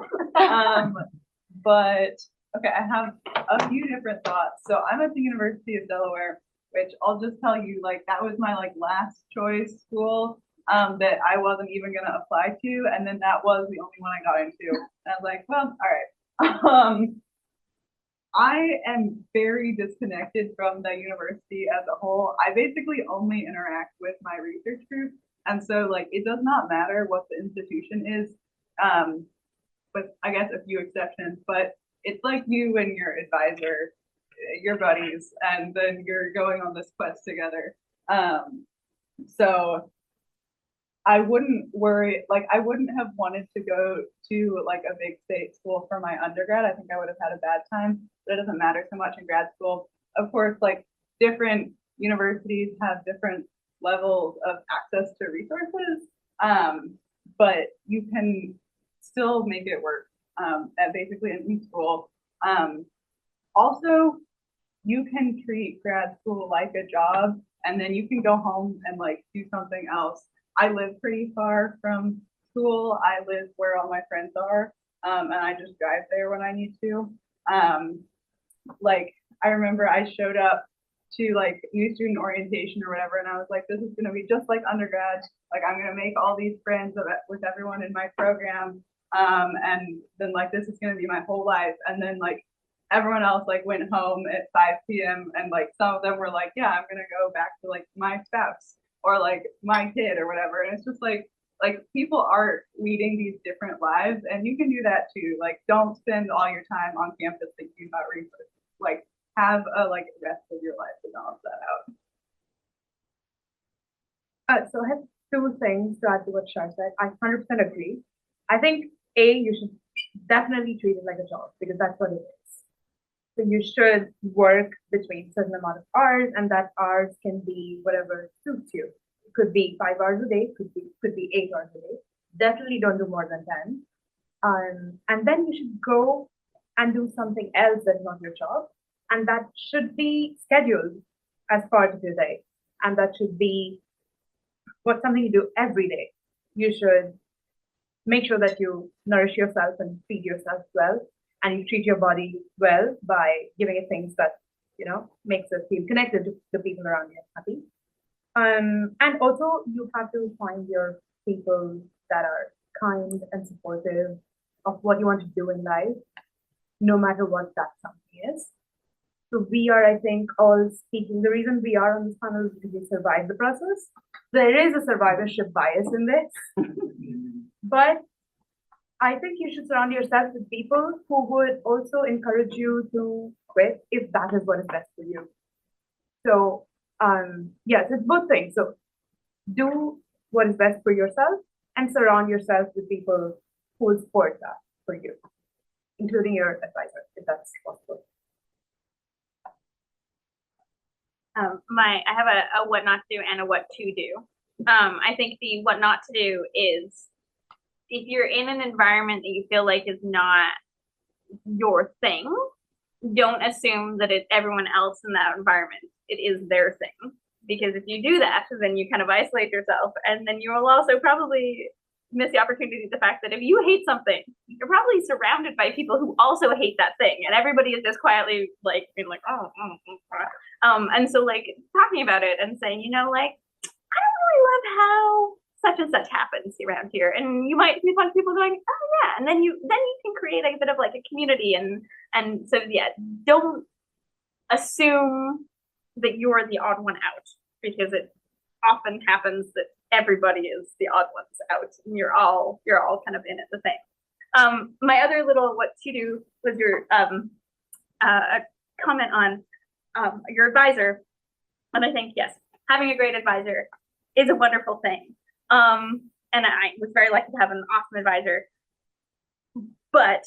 But okay, I have a few different thoughts. So I'm at the University of Delaware, which I'll just tell you, like, that was my like last choice school that I wasn't even gonna apply to, and then that was the only one I got into. And I was like, well, all right. I am very disconnected from the university as a whole. I basically only interact with my research group. And so like, it does not matter what the institution is, with I guess a few exceptions, but it's like you and your advisor, your buddies, and then you're going on this quest together. So I wouldn't worry, like I wouldn't have wanted to go to like a big state school for my undergrad. I think I would have had a bad time, but it doesn't matter so much in grad school. Of course, like different universities have different levels of access to resources, but you can still make it work at basically any school. Also, you can treat grad school like a job, and then you can go home and like do something else. I live pretty far from school. I live where all my friends are, and I just drive there when I need to. Like I remember I showed up to like new student orientation or whatever, and I was like, this is gonna be just like undergrad. Like I'm gonna make all these friends with everyone in my program, and then like this is gonna be my whole life. And then like everyone else like went home at 5 p.m. and like some of them were like, yeah, I'm gonna go back to like my spouse or like my kid or whatever. And it's just like people are leading these different lives, and you can do that too. Like don't spend all your time on campus thinking about research. Like have a like rest of your life to balance that out. So I have two things to add to what Shar said. I 100% agree. I think you should definitely treat it like a job, because that's what it is. So you should work between a certain amount of hours, and that hours can be whatever suits you. It could be 5 hours a day, could be 8 hours a day. Definitely don't do more than 10. And then you should go and do something else that's not your job, and that should be scheduled as part of your day, and that should be something you do every day. You should make sure that you nourish yourself and feed yourself well, and you treat your body well by giving it things that, you know, makes us feel connected to the people around you and happy. And also you have to find your people that are kind and supportive of what you want to do in life, no matter what that something is. So we are, I think, all speaking. The reason we are on this panel is because we survived the process. There is a survivorship bias in this, but I think you should surround yourself with people who would also encourage you to quit if that is what is best for you. So, yes, it's both things. So, do what is best for yourself and surround yourself with people who will support that for you, including your advisor, if that's possible. I have a what not to do and a what to do. I think the what not to do is if you're in an environment that you feel like is not your thing, don't assume that it's everyone else in that environment. It is their thing. Because if you do that, then you kind of isolate yourself, and then you will also probably miss the opportunity, the fact that if you hate something, you're probably surrounded by people who also hate that thing, and everybody is just quietly like being like, and so like talking about it and saying, you know, like, I don't really love how such and such happens around here, and you might be a bunch of people going, oh yeah, and then you can create a bit of like a community, and so yeah, don't assume that you're the odd one out, because it often happens that everybody is the odd ones out, and you're all kind of in it the same. My other little what to do was your comment on your advisor, and I think yes, having a great advisor is a wonderful thing. And I was very lucky to have an awesome advisor, but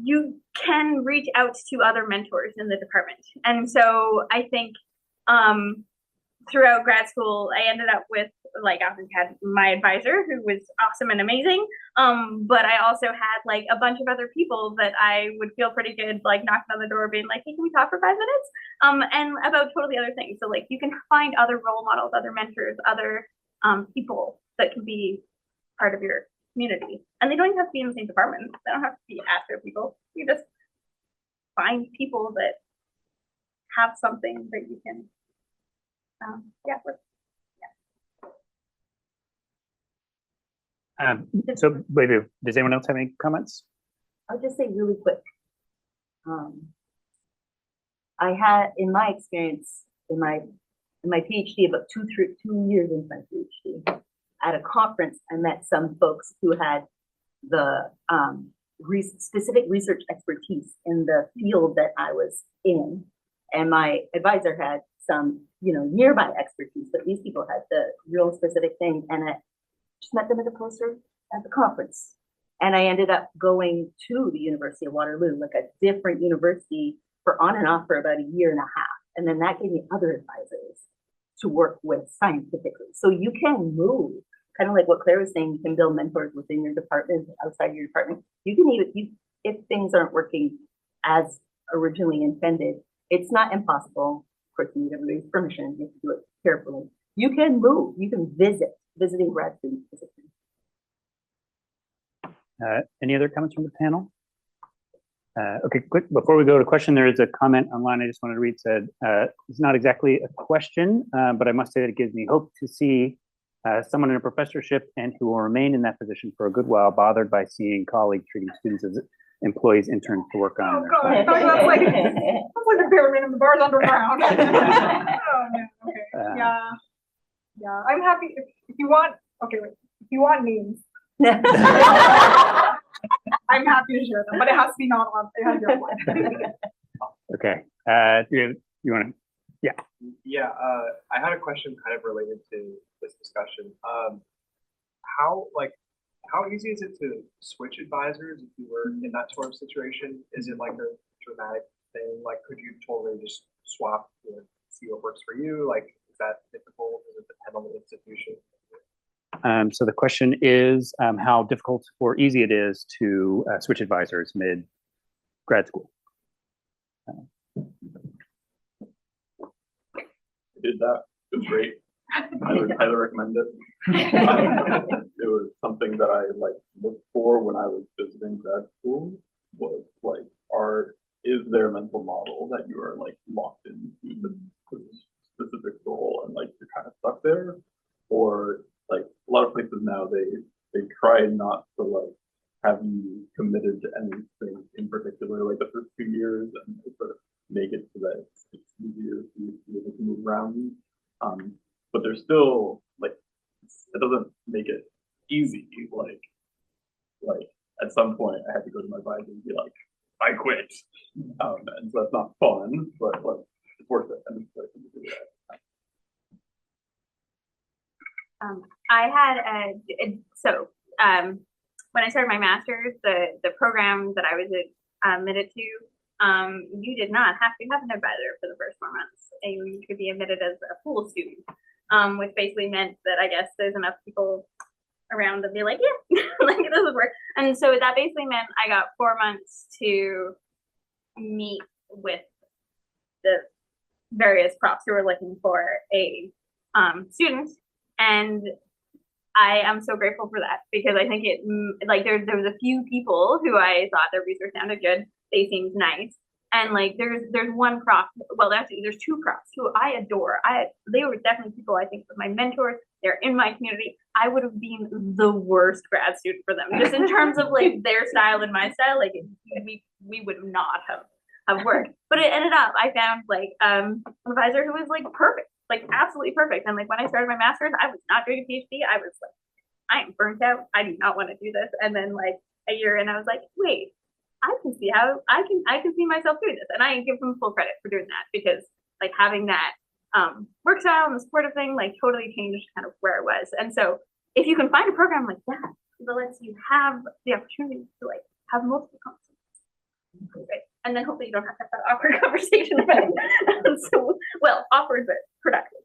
you can reach out to other mentors in the department, and so I think throughout grad school, I ended up with, like, I had my advisor who was awesome and amazing. But I also had like a bunch of other people that I would feel pretty good, like knocking on the door being like, hey, can we talk for 5 minutes? And about totally other things. So like you can find other role models, other mentors, other people that can be part of your community. And they don't even have to be in the same department. They don't have to be after people. You just find people that have something that you can So maybe, does anyone else have any comments? I'll just say really quick. I had, in my experience, in my PhD, about 2 years into my PhD, at a conference, I met some folks who had the specific research expertise in the field that I was in, and my advisor had some, nearby expertise, but these people had the real specific thing, and I just met them at a poster at the conference. And I ended up going to the University of Waterloo, like a different university, for on and off for about 1.5 years. And then that gave me other advisors to work with scientifically. So you can move, kind of like what Claire was saying, you can build mentors within your department, outside your department. You can even, if things aren't working as originally intended, it's not impossible. Of course, you need everybody's permission. You have to do it carefully. You can move, you can visiting grad students. Any other comments from the panel? Okay, quick, before we go to question, there is a comment online I just wanted to read. Said, it's not exactly a question, but I must say that it gives me hope to see someone in a professorship and who will remain in that position for a good while, bothered by seeing colleagues treating students as employees, interns to work on. Oh God, I thought that's like a pyramid and the bar's underground. Oh no, okay, yeah, I'm happy if you want. Okay, wait, if you want memes. I'm happy to share them, but it has to be not on. It has to be online. Okay. You want to? Yeah. Yeah. I had a question kind of related to this discussion. How easy is it to switch advisors if you were in that sort of situation? Is it like a dramatic thing? Like, could you totally just swap, see what works for you? Like, is that difficult? Does it depend on the institution? So the question is how difficult or easy it is to switch advisors mid grad school. Did that. It was great. I would highly recommend it. It was something that I looked for when I was visiting grad school. Was is there a mental model that you are locked into the specific role and you're kind of stuck there, or a lot of places now they try not to have you committed to anything in particular the first 2 years, and they sort of make it so that it's easier for you to be able to move around. But there's still it doesn't make it easy. like, I quit. And so that's not fun, but like, it's worth it. And it's worth it to do that. I had when I started my master's, the program that I was admitted to, you did not have to have an advisor for the first 4 months. And you could be admitted as a full student, which basically meant that I guess there's enough people around to be like, yeah, like this would work. And so that basically meant I got 4 months to meet with the various profs who were looking for a student. And I am so grateful for that because I think it like there was a few people who I thought their research sounded good. They seemed nice. And like there's one prof, well actually there's two profs who I adore. They were definitely people I think were my mentors. They're in my community. I would have been the worst grad student for them, just in terms of like their style and my style. Like we would not have worked. But it ended up I found like an advisor who was like perfect, like absolutely perfect. And like when I started my master's, I was not doing a PhD. I was like, I am burnt out. I do not want to do this. And then like a year in, I was like, wait, I can see how I can see myself doing this. And I give them full credit for doing that because like having that work style and the supportive thing like totally changed kind of where I was. And so if you can find a program like that that lets you have the opportunity to like have multiple conversations, right? And then hopefully you don't have to have that awkward conversation about it. So well, awkward but productive.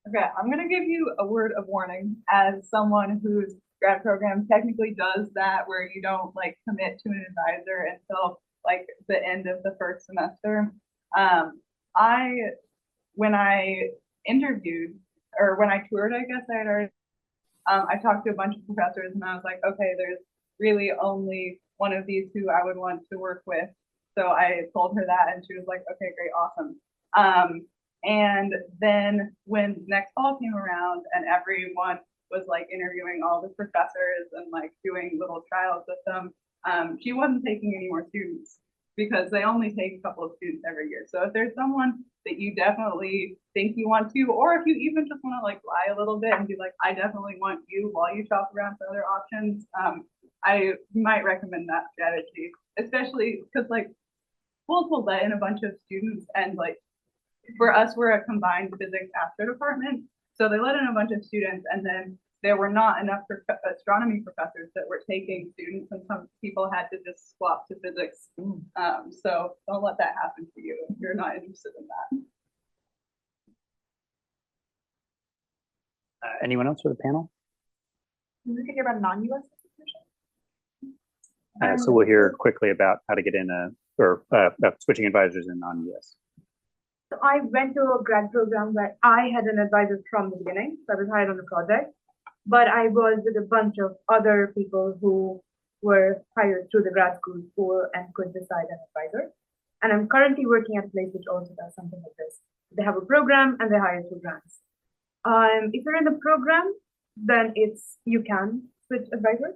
Okay, I'm gonna give you a word of warning as someone whose grad program technically does that, where you don't like commit to an advisor until like the end of the first semester. When I interviewed or when I toured, I guess I had already, I talked to a bunch of professors and I was like, okay, there's really only one of these who I would want to work with. So I told her that and she was like, okay, great, awesome. And then when next fall came around and everyone was like interviewing all the professors and like doing little trials with them, she wasn't taking any more students because they only take a couple of students every year. So if there's someone that you definitely think you want to, or if you even just want to like lie a little bit and be like, I definitely want you while you shop around for other options, I might recommend that strategy, especially because like schools will let in a bunch of students and like for us, we're a combined physics astro department. So they let in a bunch of students and then there were not enough astronomy professors that were taking students and some people had to just swap to physics. So don't let that happen to you if you're not interested in that. Anyone else for the panel? We could hear about non-US institutions. So we'll hear quickly about how to get in about switching advisors in non-US. So I went to a grad program where I had an advisor from the beginning. So I was hired on the project, but I was with a bunch of other people who were hired through the grad school and could decide an advisor. And I'm currently working at a place which also does something like this. They have a program and they hire through grants. If you're in the program, then you can switch advisors.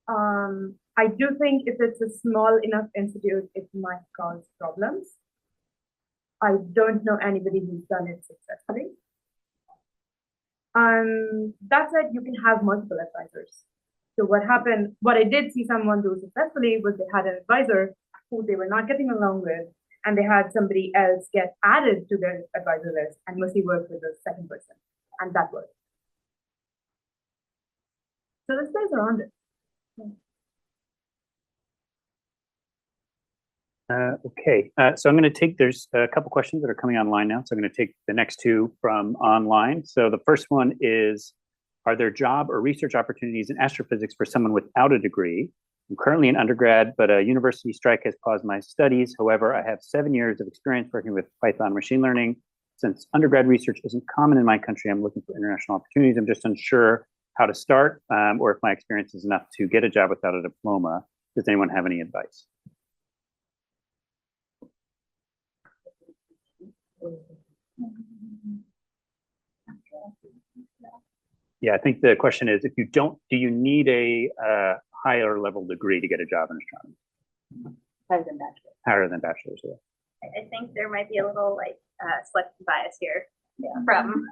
I do think if it's a small enough institute, it might cause problems. I don't know anybody who's done it successfully. That said, you can have multiple advisors. So what I did see someone do successfully was they had an advisor who they were not getting along with, and they had somebody else get added to their advisor list and mostly work with the second person, and that worked. So this plays around it. Okay, so I'm going to take, there's a couple questions that are coming online now. So I'm going to take the next two from online. So the first one is, are there job or research opportunities in astrophysics for someone without a degree? I'm currently an undergrad, but a university strike has paused my studies. However, I have 7 years of experience working with Python machine learning. Since undergrad research isn't common in my country, I'm looking for international opportunities. I'm just unsure how to start or if my experience is enough to get a job without a diploma. Does anyone have any advice? Yeah, I think the question is, if you don't, do you need a higher level degree to get a job in astronomy? Higher than bachelor's. Higher than bachelor's, yeah. I think there might be a little like selective bias here from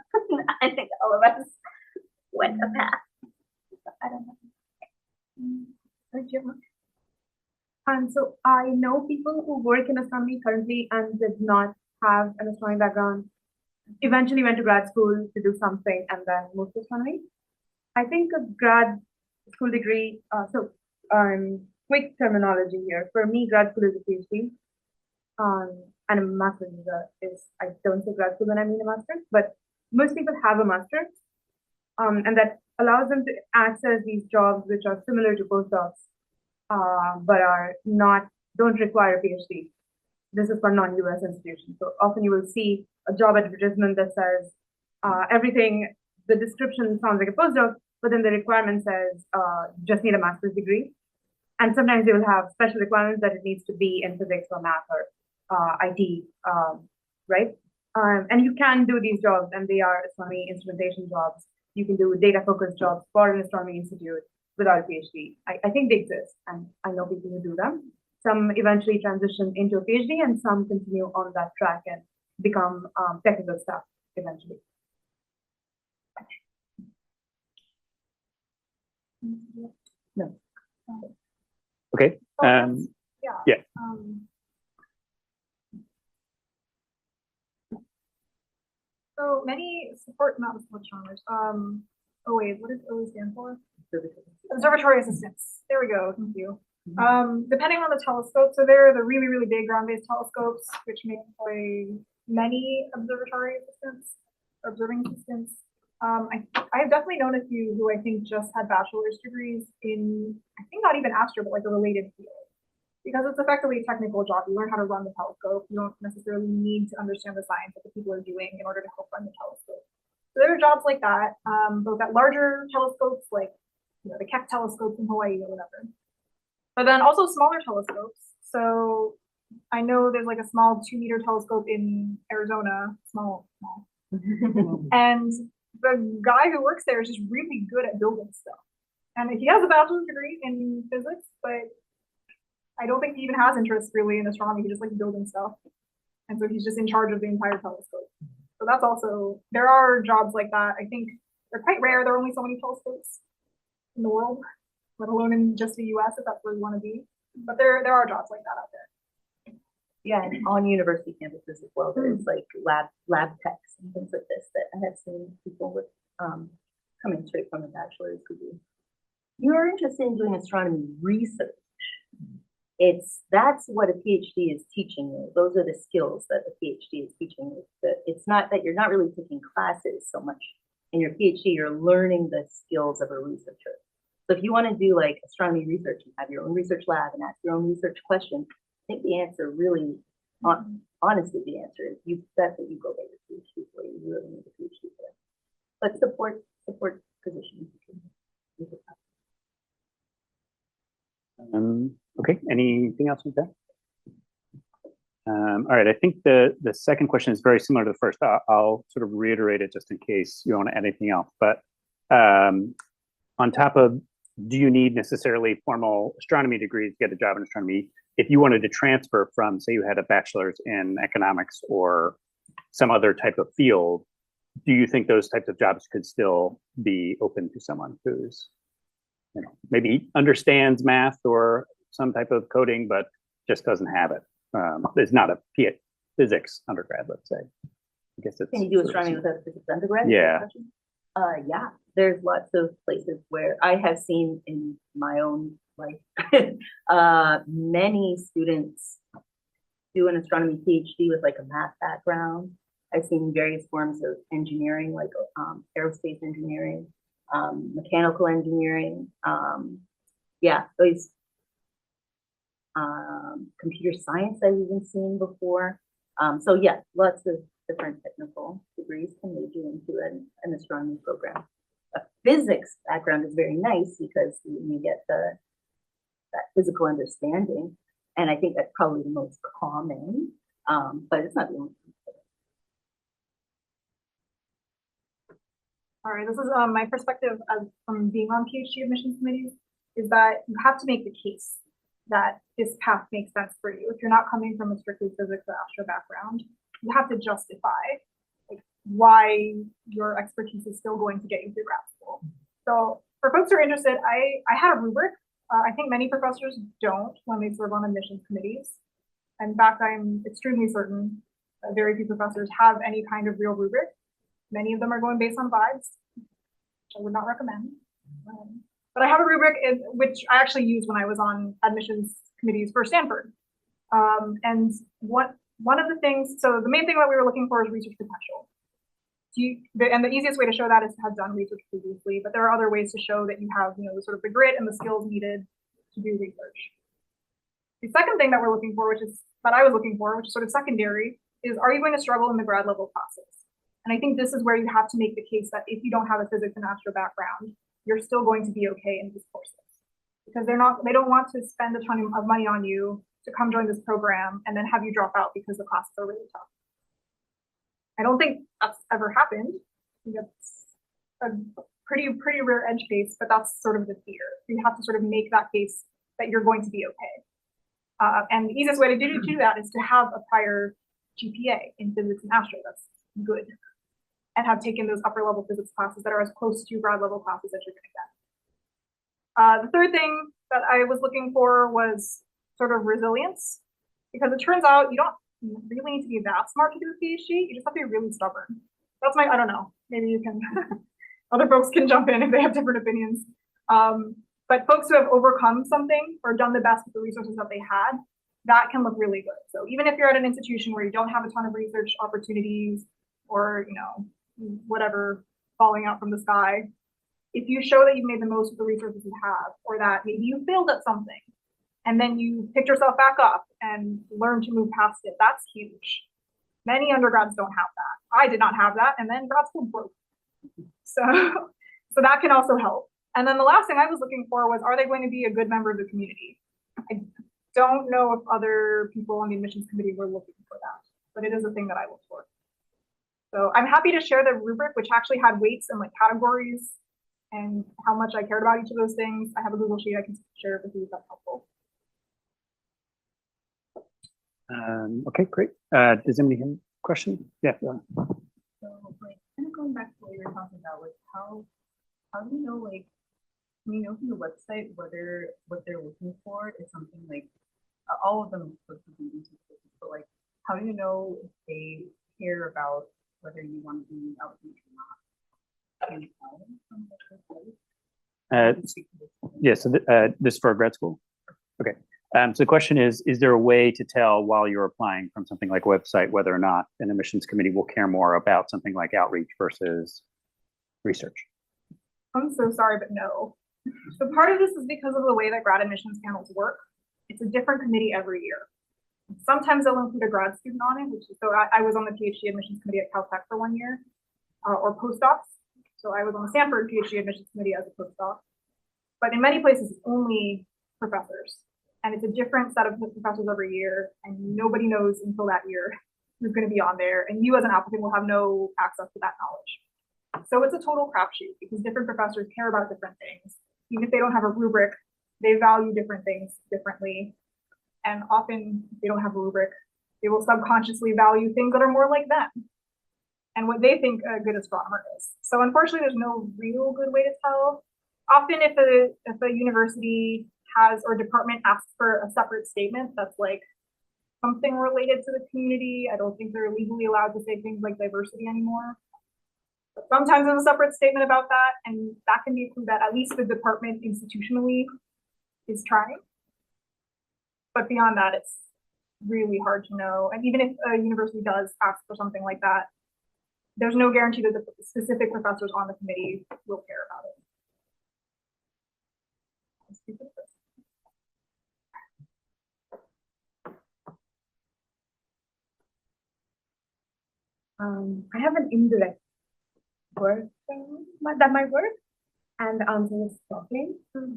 I think all of us went a path. I don't know. So I know people who work in astronomy currently and did not have an astronomy background, eventually went to grad school to do something and then moved to astronomy. I think a grad school degree, quick terminology here. For me, grad school is a PhD. And a master's is, I don't say grad school when I mean a master's, but most people have a master's. And that allows them to access these jobs which are similar to postdocs, but don't require a PhD. This is for non-US institutions. So often you will see a job advertisement that says everything, the description sounds like a postdoc, but then the requirement says just need a master's degree. And sometimes they will have special requirements that it needs to be in physics or math or IT, right? And you can do these jobs, and they are astronomy instrumentation jobs. You can do data-focused jobs for an astronomy institute without a PhD. I think they exist, and I know people who do them. Some eventually transition into a PhD, and some continue on that track and become technical staff eventually. No. Okay. Yeah. So many support, not support astronomers. OA, what does OA stand for? Observatory assistants. There we go. Thank you. Depending on the telescope, so there are the really, really big ground-based telescopes, which may employ many observatory assistants, observing assistants. I've definitely known a few who I think just had bachelor's degrees in, I think not even astro, but like a related field. Because it's effectively a technical job. You learn how to run the telescope. You don't necessarily need to understand the science that the people are doing in order to help run the telescope. So there are jobs like that, both at larger telescopes, like the Keck telescopes in Hawaii or whatever. But then also smaller telescopes. So I know there's like a small 2-meter telescope in Arizona, small. And the guy who works there is just really good at building stuff. And he has a bachelor's degree in physics, but I don't think he even has interest really in astronomy. He just likes building stuff. And so he's just in charge of the entire telescope. So that's also, there are jobs like that. I think they're quite rare. There are only so many telescopes in the world, let alone in just the US, if that's where you want to be. But there are jobs like that out there. Yeah, and on university campuses as well, there's like lab techs and things like this that I have seen people with coming straight from a bachelor's degree. You're interested in doing astronomy research. That's what a PhD is teaching you. Those are the skills that a PhD is teaching you. It's not that you're not really taking classes so much. In your PhD, you're learning the skills of a researcher. So if you want to do like astronomy research and have your own research lab and ask your own research questions, I think the answer really, honestly, the answer is you bet that you go get your PhD for you really need a PhD for that. But support positions. Okay, anything else with that? All right, I think the second question is very similar to the first. I'll sort of reiterate it just in case you want to add anything else. But on top of, do you need necessarily formal astronomy degrees to get a job in astronomy? If you wanted to transfer from, say you had a bachelor's in economics or some other type of field, do you think those types of jobs could still be open to someone who's, maybe understands math or some type of coding, but just doesn't have it? Is not a physics undergrad, let's say. I guess it's. Can you do astronomy without a physics undergrad? Yeah. Yeah, there's lots of places where I have seen in my own life, many students do an astronomy PhD with like a math background. I've seen various forms of engineering, like aerospace engineering, mechanical engineering. Yeah, those computer science I've even seen before. So yeah, lots of different technical degrees can lead you into an astronomy program. A physics background is very nice because you get that physical understanding, and I think that's probably the most common, but it's not the only thing. All right, this is my perspective from being on PhD admissions committees, is that you have to make the case that this path makes sense for you. If you're not coming from a strictly physics or astro background, you have to justify like why your expertise is still going to get you through grad school. So for folks who are interested, I had a rubric I think many professors don't when they serve on admissions committees. In fact, I'm extremely certain that very few professors have any kind of real rubric. Many of them are going based on vibes, which I would not recommend. But I have a rubric which I actually used when I was on admissions committees for Stanford. And one of the things, so the main thing that we were looking for is research potential. And the easiest way to show that is to have done research previously, but there are other ways to show that you have, the sort of the grit and the skills needed to do research. The second thing that we're looking for, which is sort of secondary, is are you going to struggle in the grad level classes? And I think this is where you have to make the case that if you don't have a physics and astro background, you're still going to be okay in these courses. Because they don't want to spend a ton of money on you to come join this program and then have you drop out because the classes are really tough. I don't think that's ever happened. I think that's a pretty rare edge case, but that's sort of the fear. You have to sort of make that case that you're going to be okay. And the easiest way to do that is to have a prior GPA in physics and astro that's good, and have taken those upper level physics classes that are as close to grad level classes as you're going to get. The third thing that I was looking for was sort of resilience, because it turns out you don't really need to be that smart to do a PhD. You just have to be really stubborn. That's I don't know, maybe you can, other folks can jump in if they have different opinions. But folks who have overcome something or done the best with the resources that they had, that can look really good. So even if you're at an institution where you don't have a ton of research opportunities or, whatever falling out from the sky, if you show that you've made the most of the resources you have, or that maybe you failed at something, and then you picked yourself back up and learned to move past it, that's huge. Many undergrads don't have that. I did not have that, and then grad school broke. So that can also help. And then the last thing I was looking for was, are they going to be a good member of the community? I don't know if other people on the admissions committee were looking for that, but it is a thing that I look for. So I'm happy to share the rubric, which actually had weights and categories and how much I cared about each of those things. I have a Google sheet I can share it with you if that's helpful. Okay, great. Does anybody have a question? Yeah. So, kind of going back to what you were talking about, how do you know, can you know from the website what they're looking for is something all of them are supposed to be easy, but how do you know if they care about whether you want to be outreach or not? Can you tell from the website? Yeah, so this is for grad school? Okay. So the question is there a way to tell while you're applying from something like a website whether or not an admissions committee will care more about something like outreach versus research? I'm so sorry, but no. So part of this is because of the way that grad admissions panels work. It's a different committee every year. Sometimes they'll include a grad student on it, so I was on the PhD admissions committee at Caltech for 1 year, or postdocs. So I was on the Stanford PhD admissions committee as a postdoc. But in many places, it's only professors. And it's a different set of professors every year, and nobody knows until that year who's going to be on there. And you as an applicant will have no access to that knowledge. So it's a total crapshoot because different professors care about different things. Even if they don't have a rubric, they value different things differently. And often if they don't have a rubric, they will subconsciously value things that are more like them and what they think a good astronomer is. So unfortunately, there's no real good way to tell. Often if a university has or department asks for a separate statement that's something related to the community, I don't think they're legally allowed to say things like diversity anymore. But sometimes there's a separate statement about that, and that can be proof that at least the department institutionally is trying. But beyond that, it's really hard to know. And even if a university does ask for something like that, there's no guarantee that the specific professors on the committee will care about it. I have an indirect work that might work, and the answer is talking. So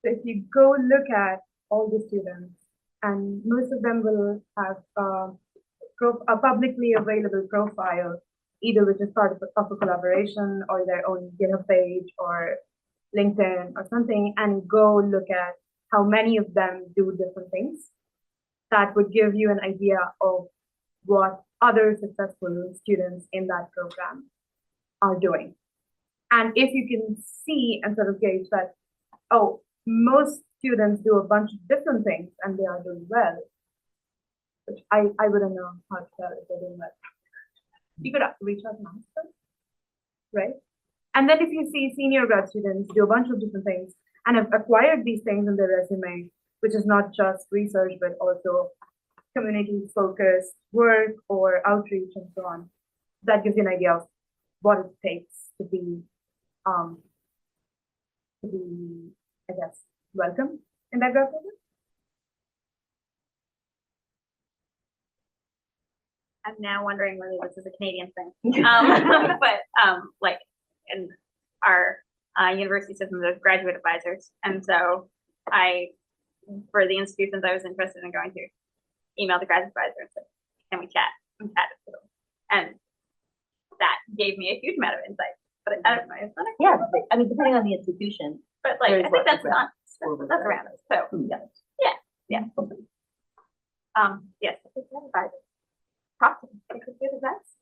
if you go look at all the students, and most of them will have a publicly available profile, either which is part of a collaboration or their own GitHub page or LinkedIn or something, and go look at how many of them do different things. That would give you an idea of what other successful students in that program are doing. And if you can see and sort of gauge that, oh, most students do a bunch of different things and they are doing well, which I wouldn't know how to tell if they're doing well. You could reach out and ask them, right? And then if you see senior grad students do a bunch of different things and have acquired these things in their resume, which is not just research, but also community-focused work or outreach and so on, that gives you an idea of what it takes to be, I guess, welcome in that grad program. I'm now wondering whether this is a Canadian thing. But like in our university system, there's graduate advisors. And so for the institutions I was interested in going to, emailed the graduate advisor and said, can we chat? And chatted with them. And that gave me a huge amount of insight. But I don't know. It's not a, Yeah, I mean, depending on the institution. but like, I There's think that's lots not, that's around us. So yeah. Yes, I think graduate advisors. Talk to them. They could do the best.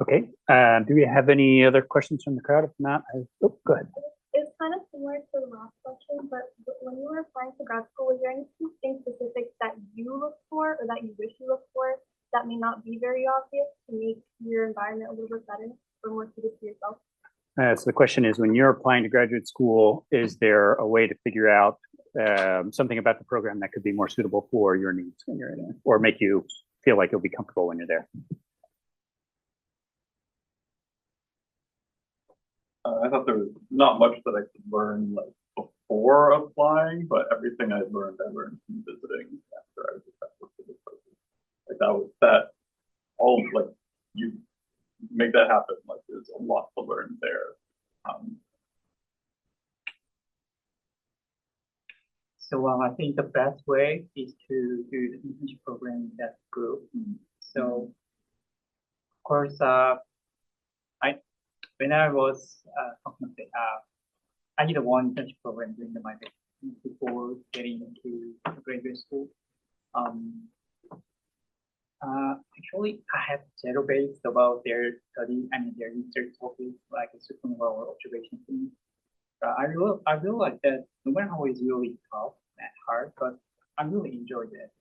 Okay, do we have any other questions from the crowd? If not, go ahead. It's kind of similar to the last question, but when you were applying to grad school, was there anything specific that you look for or that you wish you looked for that may not be very obvious to make your environment a little bit better or more suited to yourself? So the question is, when you're applying to graduate school, is there a way to figure out something about the program that could be more suitable for your needs when you're in it, or make you feel like you'll be comfortable when you're there? I thought there was not much that I could learn like before applying, but everything I learned from visiting after I was accepted to the program. Like that all like you make that happen. Like there's a lot to learn there. So I think the best way is to do the internship program in that group. So of course, when I was I did one internship program during my before getting into graduate school. Actually, I have zero base about their study and their research topics like supernova observation things. I realized that no matter how it's really tough and hard, but I really enjoyed it.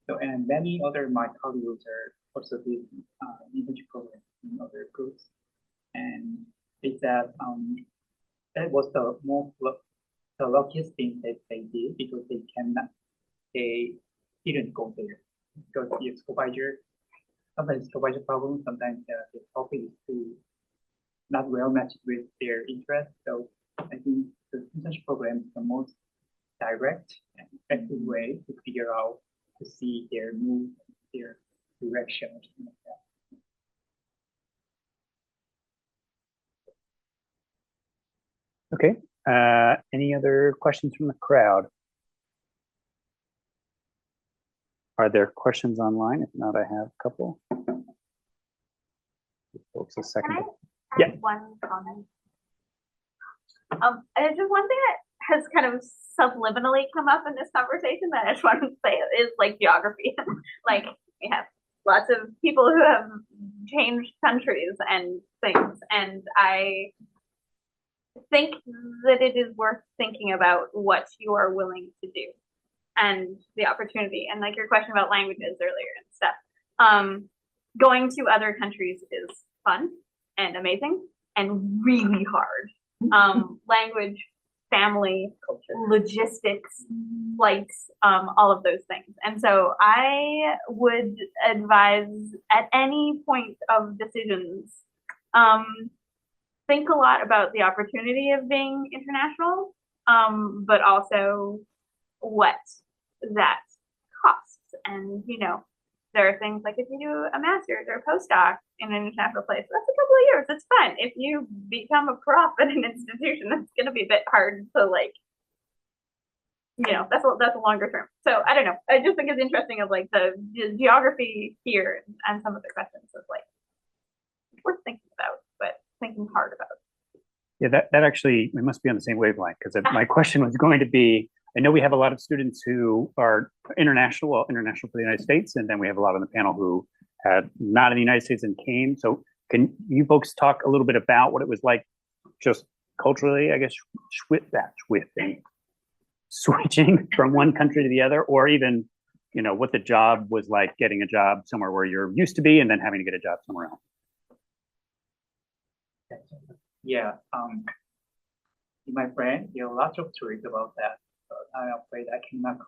So, and many other my colleagues are also doing internship programs in other groups, and it's that was the luckiest thing that they did because they didn't go there because the supervisor, sometimes supervisor problem, sometimes the topic is too not well matched with their interest. So I think the internship program is the most direct and effective way to figure out, to see their move, their direction, or something like that. Okay, any other questions from the crowd? Are there questions online? If not, I have a couple. Give folks a second. Can I add one comment? And just one thing that has kind of subliminally come up in this conversation that I just wanted to say is like geography. Like we have lots of people who have changed countries and things, and I think that it is worth thinking about what you are willing to do and the opportunity, and like your question about languages earlier and stuff. Going to other countries is fun and amazing and really hard. Language, family, culture, logistics, flights, all of those things. And so I would advise at any point of decisions, think a lot about the opportunity of being international, but also what that costs. And, you know, there are things like if you do a master's or a postdoc in an international place, that's a couple of years. It's fun. If you become a prof at an institution, that's going to be a bit hard to like, you know, that's a longer term. So I don't know. I just think it's interesting of like the geography here and some of the questions of like worth thinking about, but thinking hard about. Yeah, that actually, we must be on the same wavelength, because my question was going to be, I know we have a lot of students who are international for the United States, and then we have a lot on the panel who had not in the United States and came. So can you folks talk a little bit about what it was like just culturally, I guess, switching from one country to the other, or even, you know, what the job was like, getting a job somewhere where you're used to be and then having to get a job somewhere else. Yeah, my friend, there are lots of stories about that, but I'm afraid I cannot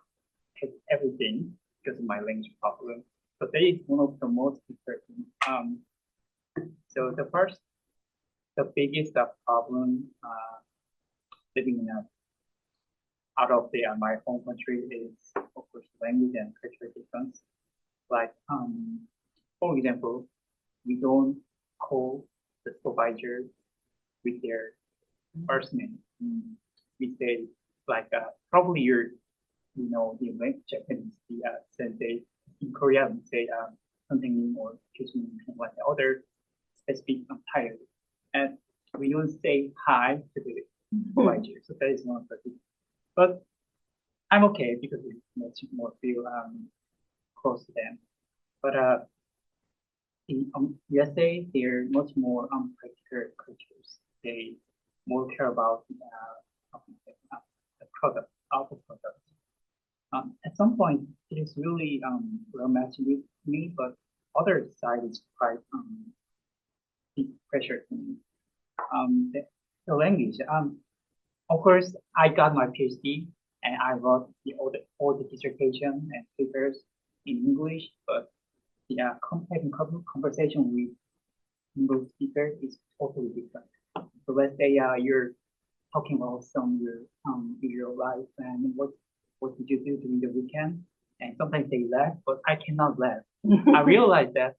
take everything because of my language problem. But that is one of the most important. So the biggest problem living in out of my home country is, of course, language and cultural difference. Like, for example, we don't call the supervisor with their first name. We say like probably you know the Japanese sensei. In Korea we say something or excuse me like the other specific title, and we don't say hi to the supervisor. So that is one of the things. But I'm okay because it makes you more feel close to them. But in USA, they're much more practical cultures. They more care about the product, output product. At some point, it is really well matched with me, but other side is quite big pressure to me. The language. Of course, I got my PhD and I wrote all the dissertation and papers in English, but yeah, having conversation with English speaker is totally different. So let's say you're talking about your life and what did you do during the weekend, and sometimes they laugh, but I cannot laugh. I realized that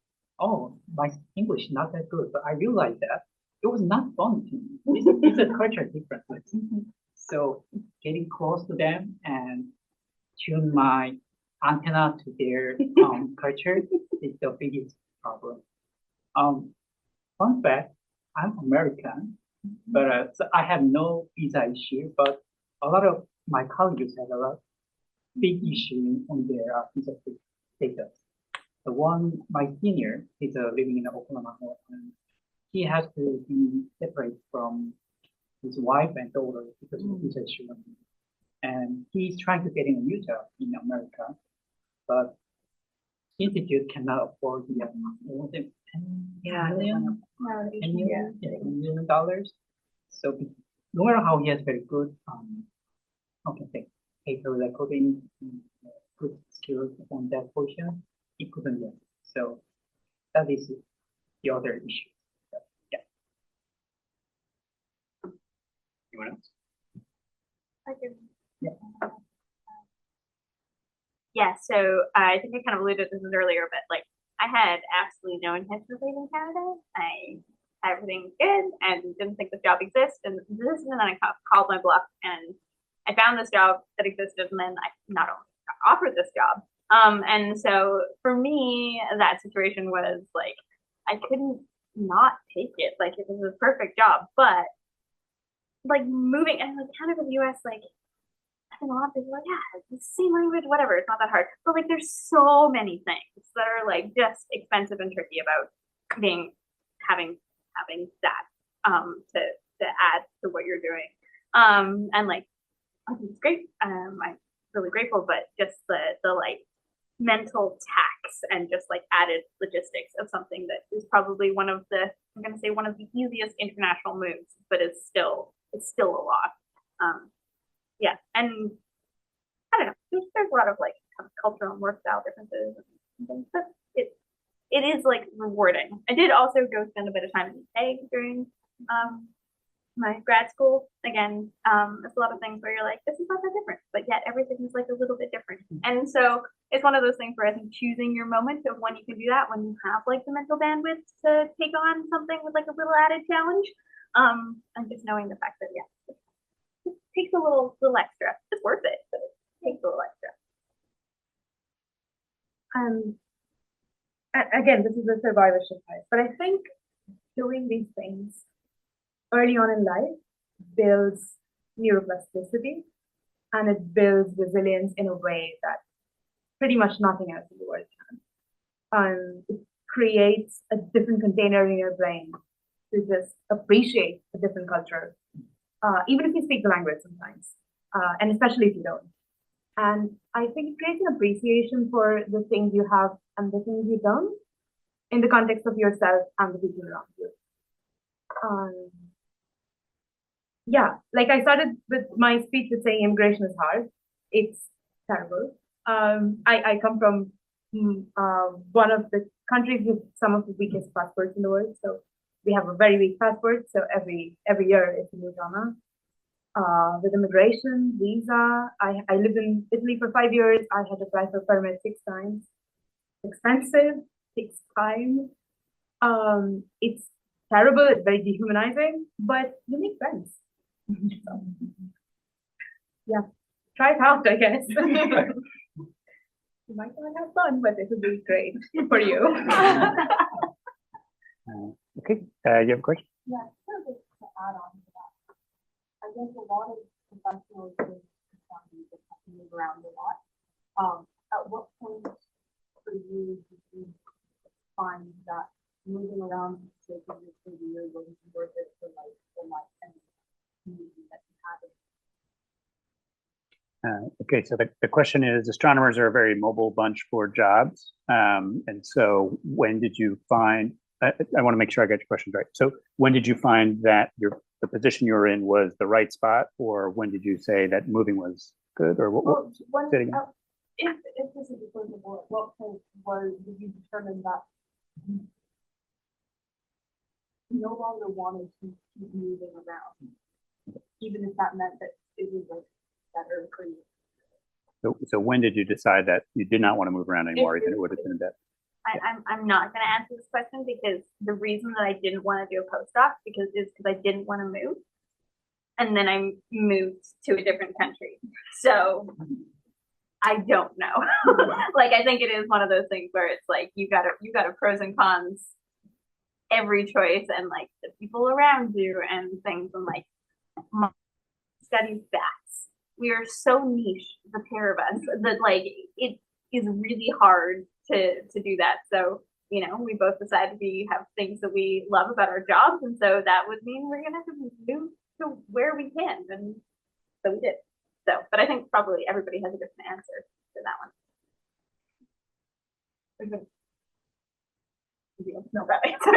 my English is not that good, but I realized that it was not fun to me. It's a culture difference. So getting close to them and tune my antenna to their culture is the biggest problem. Fun fact, I'm American, but so I have no visa issue, but a lot of my colleagues have a lot big issue on their visa status. The one, my senior, is living in Oklahoma, and he has to be separate from his wife and daughter because of visa issue. And he's trying to get in a new job in America, but institute cannot afford the more than $10 million. So no matter how he has very good, how can I say, paper recording, good skills on that portion, he couldn't get. So that is the other issue. So, yeah. Anyone else? I can. Yeah. Yeah, so I think I kind of alluded to this earlier, but like I had absolutely no intention of leaving Canada. Everything was good and didn't think this job exists, and then I called my bluff and I found this job that existed, and then I not only got offered this job. And so for me, that situation was like I couldn't not take it. Like it was a perfect job, but like moving and like kind of in the US, like I think a lot of people are like, yeah, it's the same language, whatever, it's not that hard. But like there's so many things that are like just expensive and tricky about having that to add to what you're doing. And like it's great. I'm really grateful, but just the like mental tax and just like added logistics of something that is probably one of the easiest international moves, but it's still a lot. Yeah, and I don't know. There's a lot of like kind of cultural and work style differences and things, but it is like rewarding. I did also go spend a bit of time in the Hague during my grad school. Again, it's a lot of things where you're like, this is not that different, but yet everything is like a little bit different. And so it's one of those things where I think choosing your moment of when you can do that, when you have like the mental bandwidth to take on something with like a little added challenge, and just knowing the fact that it takes a little extra. It's worth it, but it takes a little extra. Again, this is a survivorship bias, but I think doing these things early on in life builds neuroplasticity and it builds resilience in a way that pretty much nothing else in the world can. It creates a different container in your brain to just appreciate a different culture even if you speak the language sometimes, and especially if you don't. And I think it creates an appreciation for the things you have and the things you don't in the context of yourself and the people around you. Yeah, like I started with my speech with saying immigration is hard. It's terrible. I come from one of the countries with some of the weakest passports in the world. So we have a very weak passport. So every year it's a new drama. With immigration, visa. I lived in Italy for 5 years. I had to apply for permit 6 times. Expensive, takes time. It's terrible. It's very dehumanizing, but you make friends. So, yeah, try it out, I guess. You might not have fun, but it will be great for you. Okay, you have a question? Yeah, so just to add on to that, I guess a lot of professionals in economy just have to move around a lot. At what point for you did you find that moving around for the sake of your career was worth it for like the life and community that you had? Okay, so the question is, astronomers are a very mobile bunch for jobs. And so when did you find, I want to make sure I got your questions right. So when did you find that the position you were in was the right spot, or when did you say that moving was good, or what? Well, say it again. if this is applicable, at what point did you determine that you no longer wanted to keep moving around, even if that meant that it was like better for you? So when did you decide that you did not want to move around anymore, even it would have been better? I'm not going to answer this question because the reason that I didn't want to do a postdoc is because I didn't want to move, and then I moved to a different country. So I don't know. Like, I think it is one of those things where it's like you got a pros and cons every choice, and like the people around you and things, and like my studies bats. We are so niche, the pair of us, that like it is really hard to do that. So, you know, we both decided we have things that we love about our jobs, and so that would mean we're gonna have to move to where we can, and so we did. So, but I think probably everybody has a different answer to that one. No, that answer.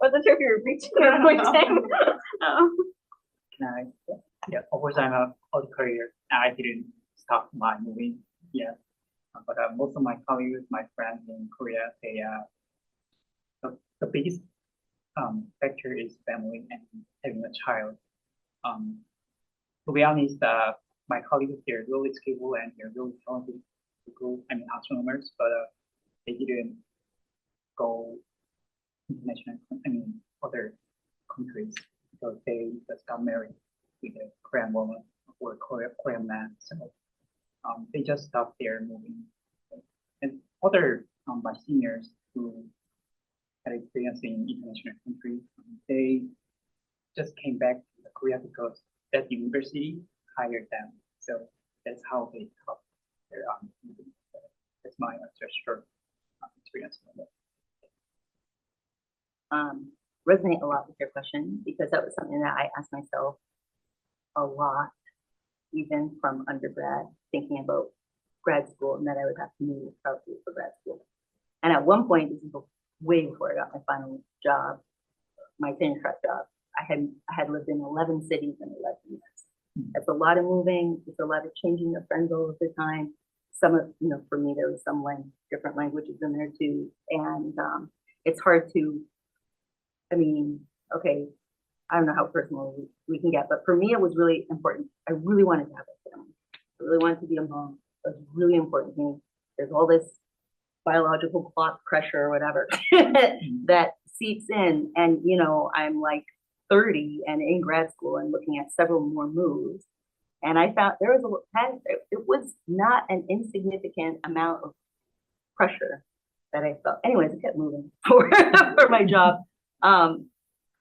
Wasn't sure if you were reaching or pointing. Yeah, of course, I'm a early career. I didn't stop my moving yet. But most of my colleagues, my friends in Korea, they the biggest factor is family and having a child. To be honest, my colleagues, they're really skillful and they're really talented people, astronomers, but they didn't go international, other countries, because they just got married with a Korean woman or a Korean man. So they just stopped there moving. And other my seniors who had experience in international countries, they just came back to Korea because that university hired them. So that's how they got their moving. So that's my short experience on that. Resonate a lot with your question, because that was something that I asked myself a lot, even from undergrad, thinking about grad school, and that I would have to move probably for grad school. And at one point, this is way before I got my final job, my tenure track job, I had lived in 11 cities in 11 years. That's a lot of moving. It's a lot of changing your friends all of the time. Some of, for me, there was some different languages in there too. And it's hard to, okay, I don't know how personal we can get, but for me, it was really important. I really wanted to have a family. I really wanted to be a mom. It was really important to me. There's all this biological clock pressure or whatever that seeps in. And, I'm like 30 and in grad school and looking at several more moves. And I found it was not an insignificant amount of pressure that I felt. Anyways, I kept moving for my job. And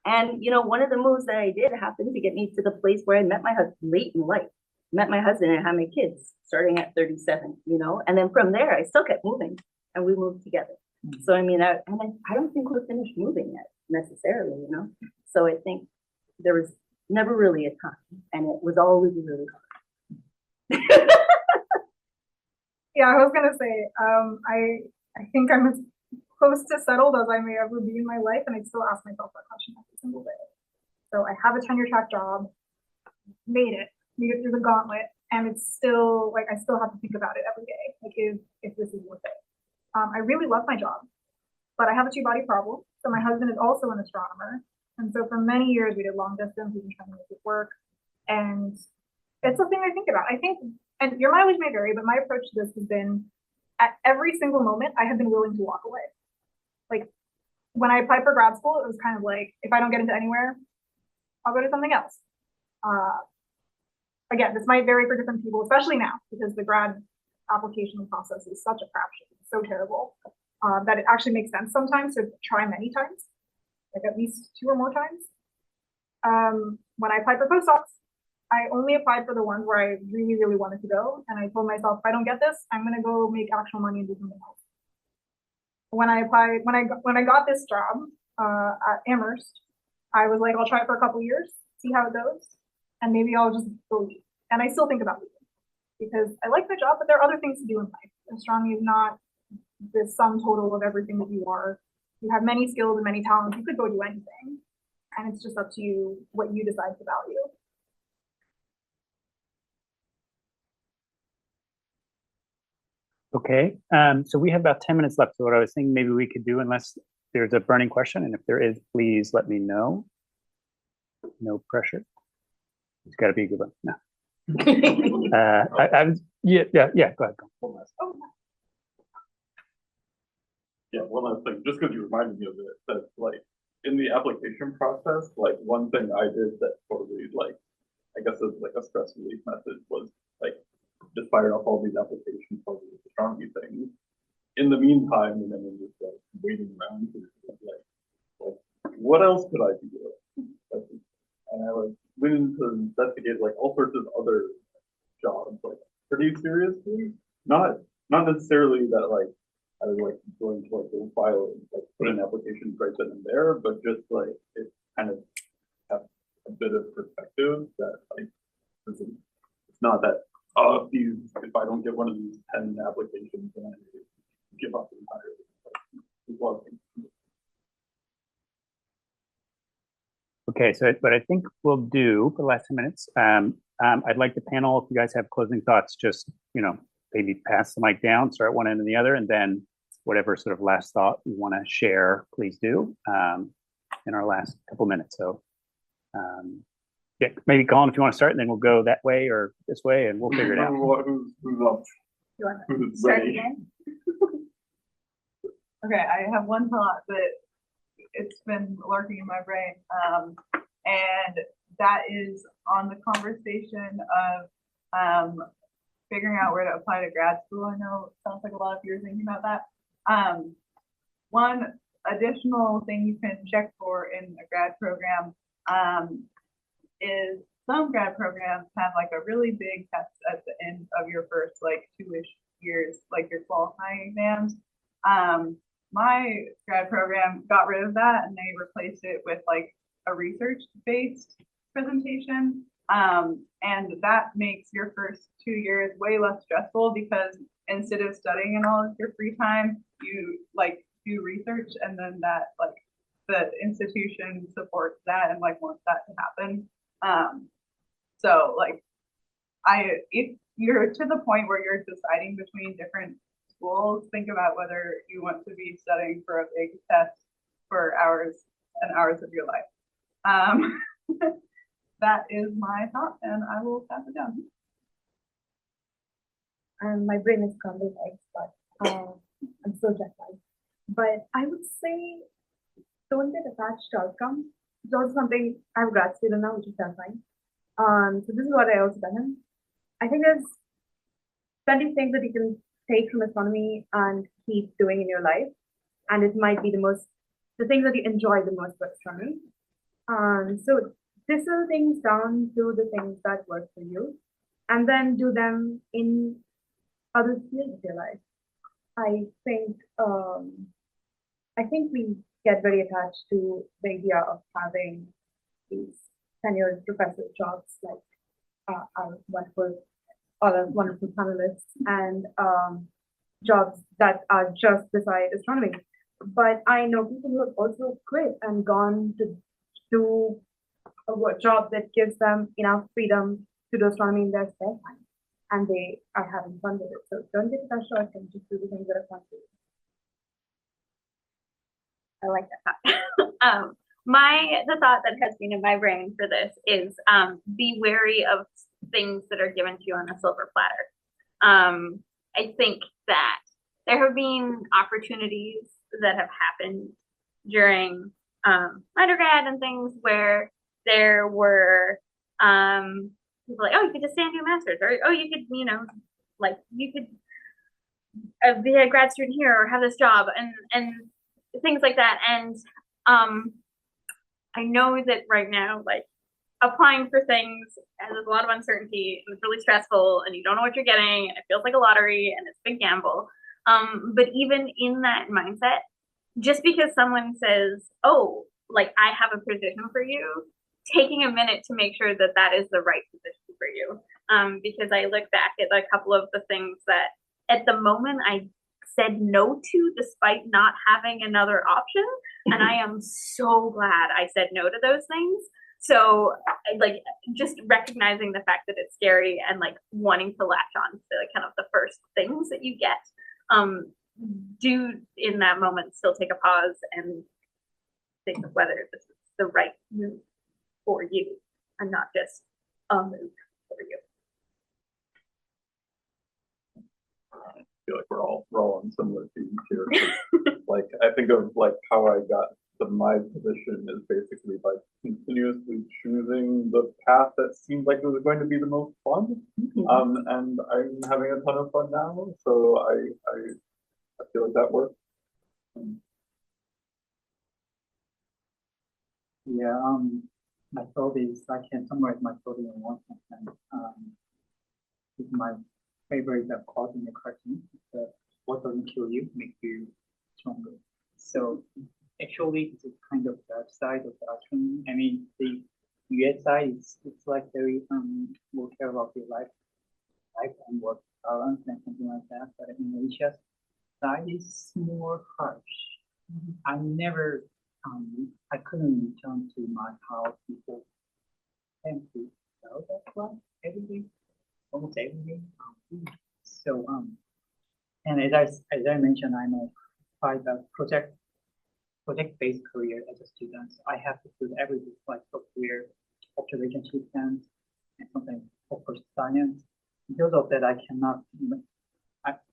one of the moves that I did happened to get me to the place where I met my husband late in life. Met my husband and had my kids starting at 37, and then from there I still kept moving and we moved together. So I don't think we're finished moving yet necessarily, So I think there was never really a time, and it was always really hard. Yeah, I was gonna say, I think I'm as close to settled as I may ever be in my life, and I still ask myself that question every single day. So I have a tenure track job, made it through the gauntlet, and it's still like I still have to think about it every day, like if this is worth it. I really love my job, but I have a two-body problem. So my husband is also an astronomer, and so for many years we did long distance. We've been trying to make it work, and it's something I think about. I think, and your mileage may vary, but my approach to this has been at every single moment I have been willing to walk away. Like when I applied for grad school, it was kind of like, if I don't get into anywhere, I'll go to something else. Again, this might vary for different people, especially now, because the grad application process is such a crapshoot. It's so terrible that it actually makes sense sometimes to try many times, like at least 2 or more times. When I applied for postdocs, I only applied for the ones where I really, really wanted to go. And I told myself, if I don't get this, I'm going to go make actual money and do something else. When I applied, when I got this job at Amherst, I was like, I'll try it for a couple years, see how it goes, and maybe I'll just go leave. And I still think about leaving because I like my job, but there are other things to do in life. Astronomy is not the sum total of everything that you are. You have many skills and many talents. You could go do anything, and it's just up to you what you decide to value. Okay, so we have about 10 minutes left. So what I was thinking maybe we could do, unless there's a burning question, and if there is, please let me know. No pressure. It's got to be a good one. No. I was, yeah, go ahead. Yeah, one last thing, just because you reminded me of it, that like in the application process, like one thing I did that totally like, I guess is like a stress relief method was like just fired up all these applications for the astronomy things. In the meantime, and then just like waiting around to like what else could I be doing? And I like went into investigate like all sorts of other jobs, like pretty seriously. Not necessarily that like I was like going to like go file and like put in applications right then and there, but just like it kind of have a bit of perspective that like it's not that if I don't get one of these 10 applications, then I give up entirely. Okay, so what I think we'll do for the last 10 minutes, I'd like the panel, if you guys have closing thoughts, just, maybe pass the mic down, start at one end and the other, and then whatever sort of last thought you want to share, please do in our last couple minutes. So yeah, maybe Colin, if you want to start, and then we'll go that way or this way, and we'll figure it out. Who's up? Who's ready? Okay, I have one thought that it's been lurking in my brain, and that is on the conversation of figuring out where to apply to grad school. I know it sounds like a lot of you are thinking about that. One additional thing you can check for in a grad program is some grad programs have like a really big test at the end of your first like 2-ish years, like your qualifying exams. My grad program got rid of that and they replaced it with like a research-based presentation. And that makes your first 2 years way less stressful because instead of studying in all of your free time, you like do research, and then that like the institution supports that and like wants that to happen. So like if you're to the point where you're deciding between different schools, think about whether you want to be studying for a big test for hours and hours of your life. That is my thought, and I will pass it down. My brain is scrambled eggs, but I'm so jet lagged. But I would say don't get attached to outcomes. It's also something I'm a grad student now, which is terrifying. So this is what I also done. I think there's plenty of things that you can take from astronomy and keep doing in your life, and it might be the things that you enjoy the most about astronomy. So distill things down to the things that work for you, and then do them in other fields of your life. I think we get very attached to the idea of having these tenured professor jobs like our wonderful panelists and jobs that are just beside astronomy. But I know people who have also quit and gone to do a job that gives them enough freedom to do astronomy in their spare time, and they are having fun with it. So don't get that short and just do the things that are fun for you. I like that thought. The thought that has been in my brain for this is be wary of things that are given to you on a silver platter. I think that there have been opportunities that have happened during undergrad and things where there were people like, oh, you could just stay and do a master's, or oh, you could, like you could be a grad student here or have this job and things like that. And I know that right now, like applying for things, and there's a lot of uncertainty and it's really stressful and you don't know what you're getting and it feels like a lottery and it's a big gamble. But even in that mindset, just because someone says, oh, like I have a position for you, taking a minute to make sure that that is the right position for you. Because I look back at a couple of the things that at the moment I said no to despite not having another option. And I am so glad I said no to those things. So like just recognizing the fact that it's scary and like wanting to latch on to like kind of the first things that you get, do in that moment still take a pause and think of whether this is the right move for you and not just a move for you. I feel like we're all on similar themes here. Like I think of like how I got to my position is basically by continuously choosing the path that seemed like it was going to be the most fun. And I'm having a ton of fun now. So I feel like that works. Yeah, my thought is I can summarize my thought in one sentence. It's my favorite quote in the cartoon. What doesn't kill you makes you stronger. So actually, this is kind of the side of the astronomy. I mean, the US side it's like very more care about your life and work balance and something like that. But in Asia side is more harsh. I never I couldn't return to my house before 10 to 12 o'clock every day, almost every day. So and as I mentioned, I'm a project-based career as a student. So I have to do everything like software, observation systems, and something of course science. Because of that, I cannot.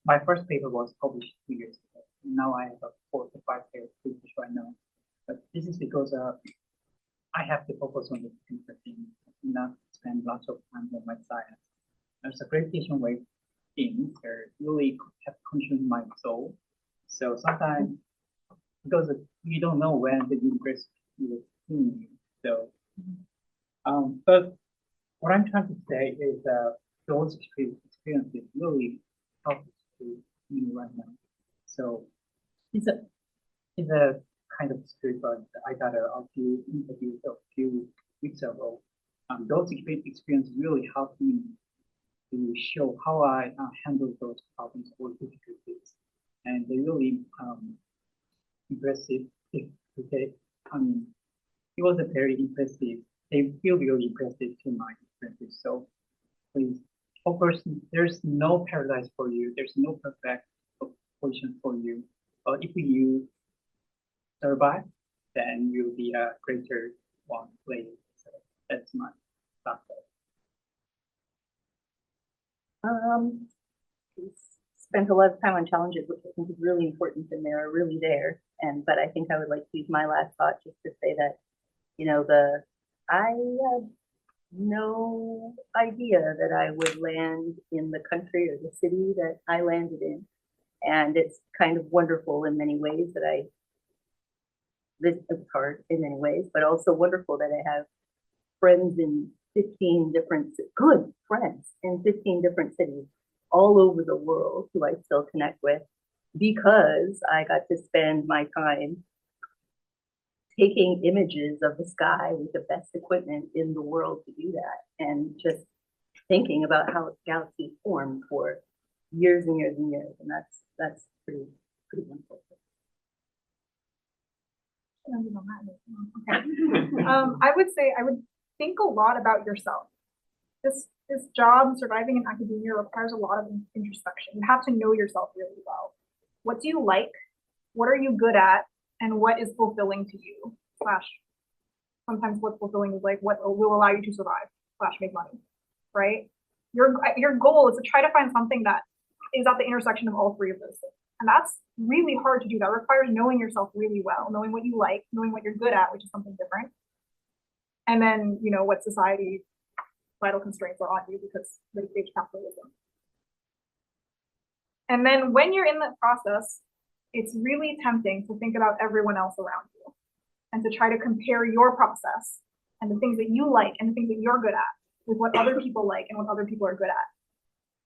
My first paper was published 2 years ago. Now I have a 4 to 5 papers published right now. But this is because I have to focus on the future things, not spend lots of time on my science. There's a gravitational wave things that really have consumed my soul. So sometimes, because you don't know when the universe will see you. So, but what I'm trying to say is those experiences really help to me right now. So it's a kind of spiritual. I got a few interviews a few weeks ago. Those experiences really helped me to show how I handle those problems or difficulties, and they really impressive. Okay, it was a very impressive. They feel really impressive to my experiences. So please, of course, there's no paradise for you. There's no perfect position for you. But if you survive, then you'll be a greater one later. So that's my thought. Spent a lot of time on challenges, which I think is really important, and they're really there. But I think I would like to use my last thought just to say that, I had no idea that I would land in the country or the city that I landed in. And it's kind of wonderful in many ways that this is hard in many ways, but also wonderful that I have friends in 15 different, good friends in 15 different cities all over the world who I still connect with because I got to spend my time taking images of the sky with the best equipment in the world to do that, and just thinking about how galaxies formed for years and years and years, and that's pretty wonderful. I would say I would think a lot about yourself. This job, surviving in academia, requires a lot of introspection. You have to know yourself really well. What do you like? What are you good at? And what is fulfilling to you? / sometimes what's fulfilling is like what will allow you to survive / make money, right? Your goal is to try to find something that is at the intersection of all three of those things. And that's really hard to do. That requires knowing yourself really well, knowing what you like, knowing what you're good at, which is something different. And then, you know, what society vital constraints are on you because of stage capitalism. And then when you're in that process, it's really tempting to think about everyone else around you and to try to compare your process and the things that you like and the things that you're good at with what other people like and what other people are good at.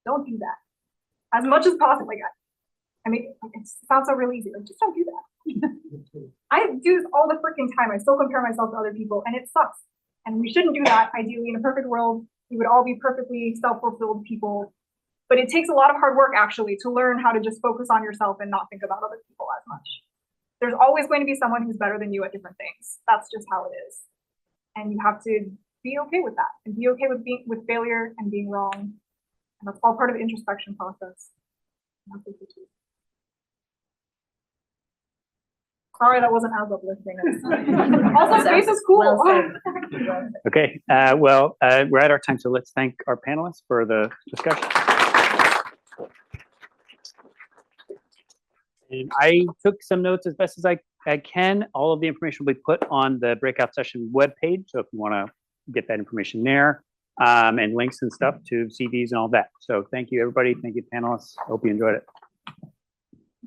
Don't do that as much as possible. Like, I mean, it sounds so really easy. Like, just don't do that. I do this all the freaking time. I still compare myself to other people, and it sucks. And we shouldn't do that. Ideally, in a perfect world, we would all be perfectly self-fulfilled people. But it takes a lot of hard work, actually, to learn how to just focus on yourself and not think about other people as much. There's always going to be someone who's better than you at different things. That's just how it is. And you have to be okay with that and be okay with failure and being wrong. And that's all part of the introspection process. Sorry, that wasn't as uplifting. Also, space is cool. Okay, we're at our time, so let's thank our panelists for the discussion. And I took some notes as best as I can. All of the information will be put on the breakout session webpage, so if you want to get that information there, and links and stuff to CDs and all that. So thank you, everybody. Thank you, panelists. Hope you enjoyed it.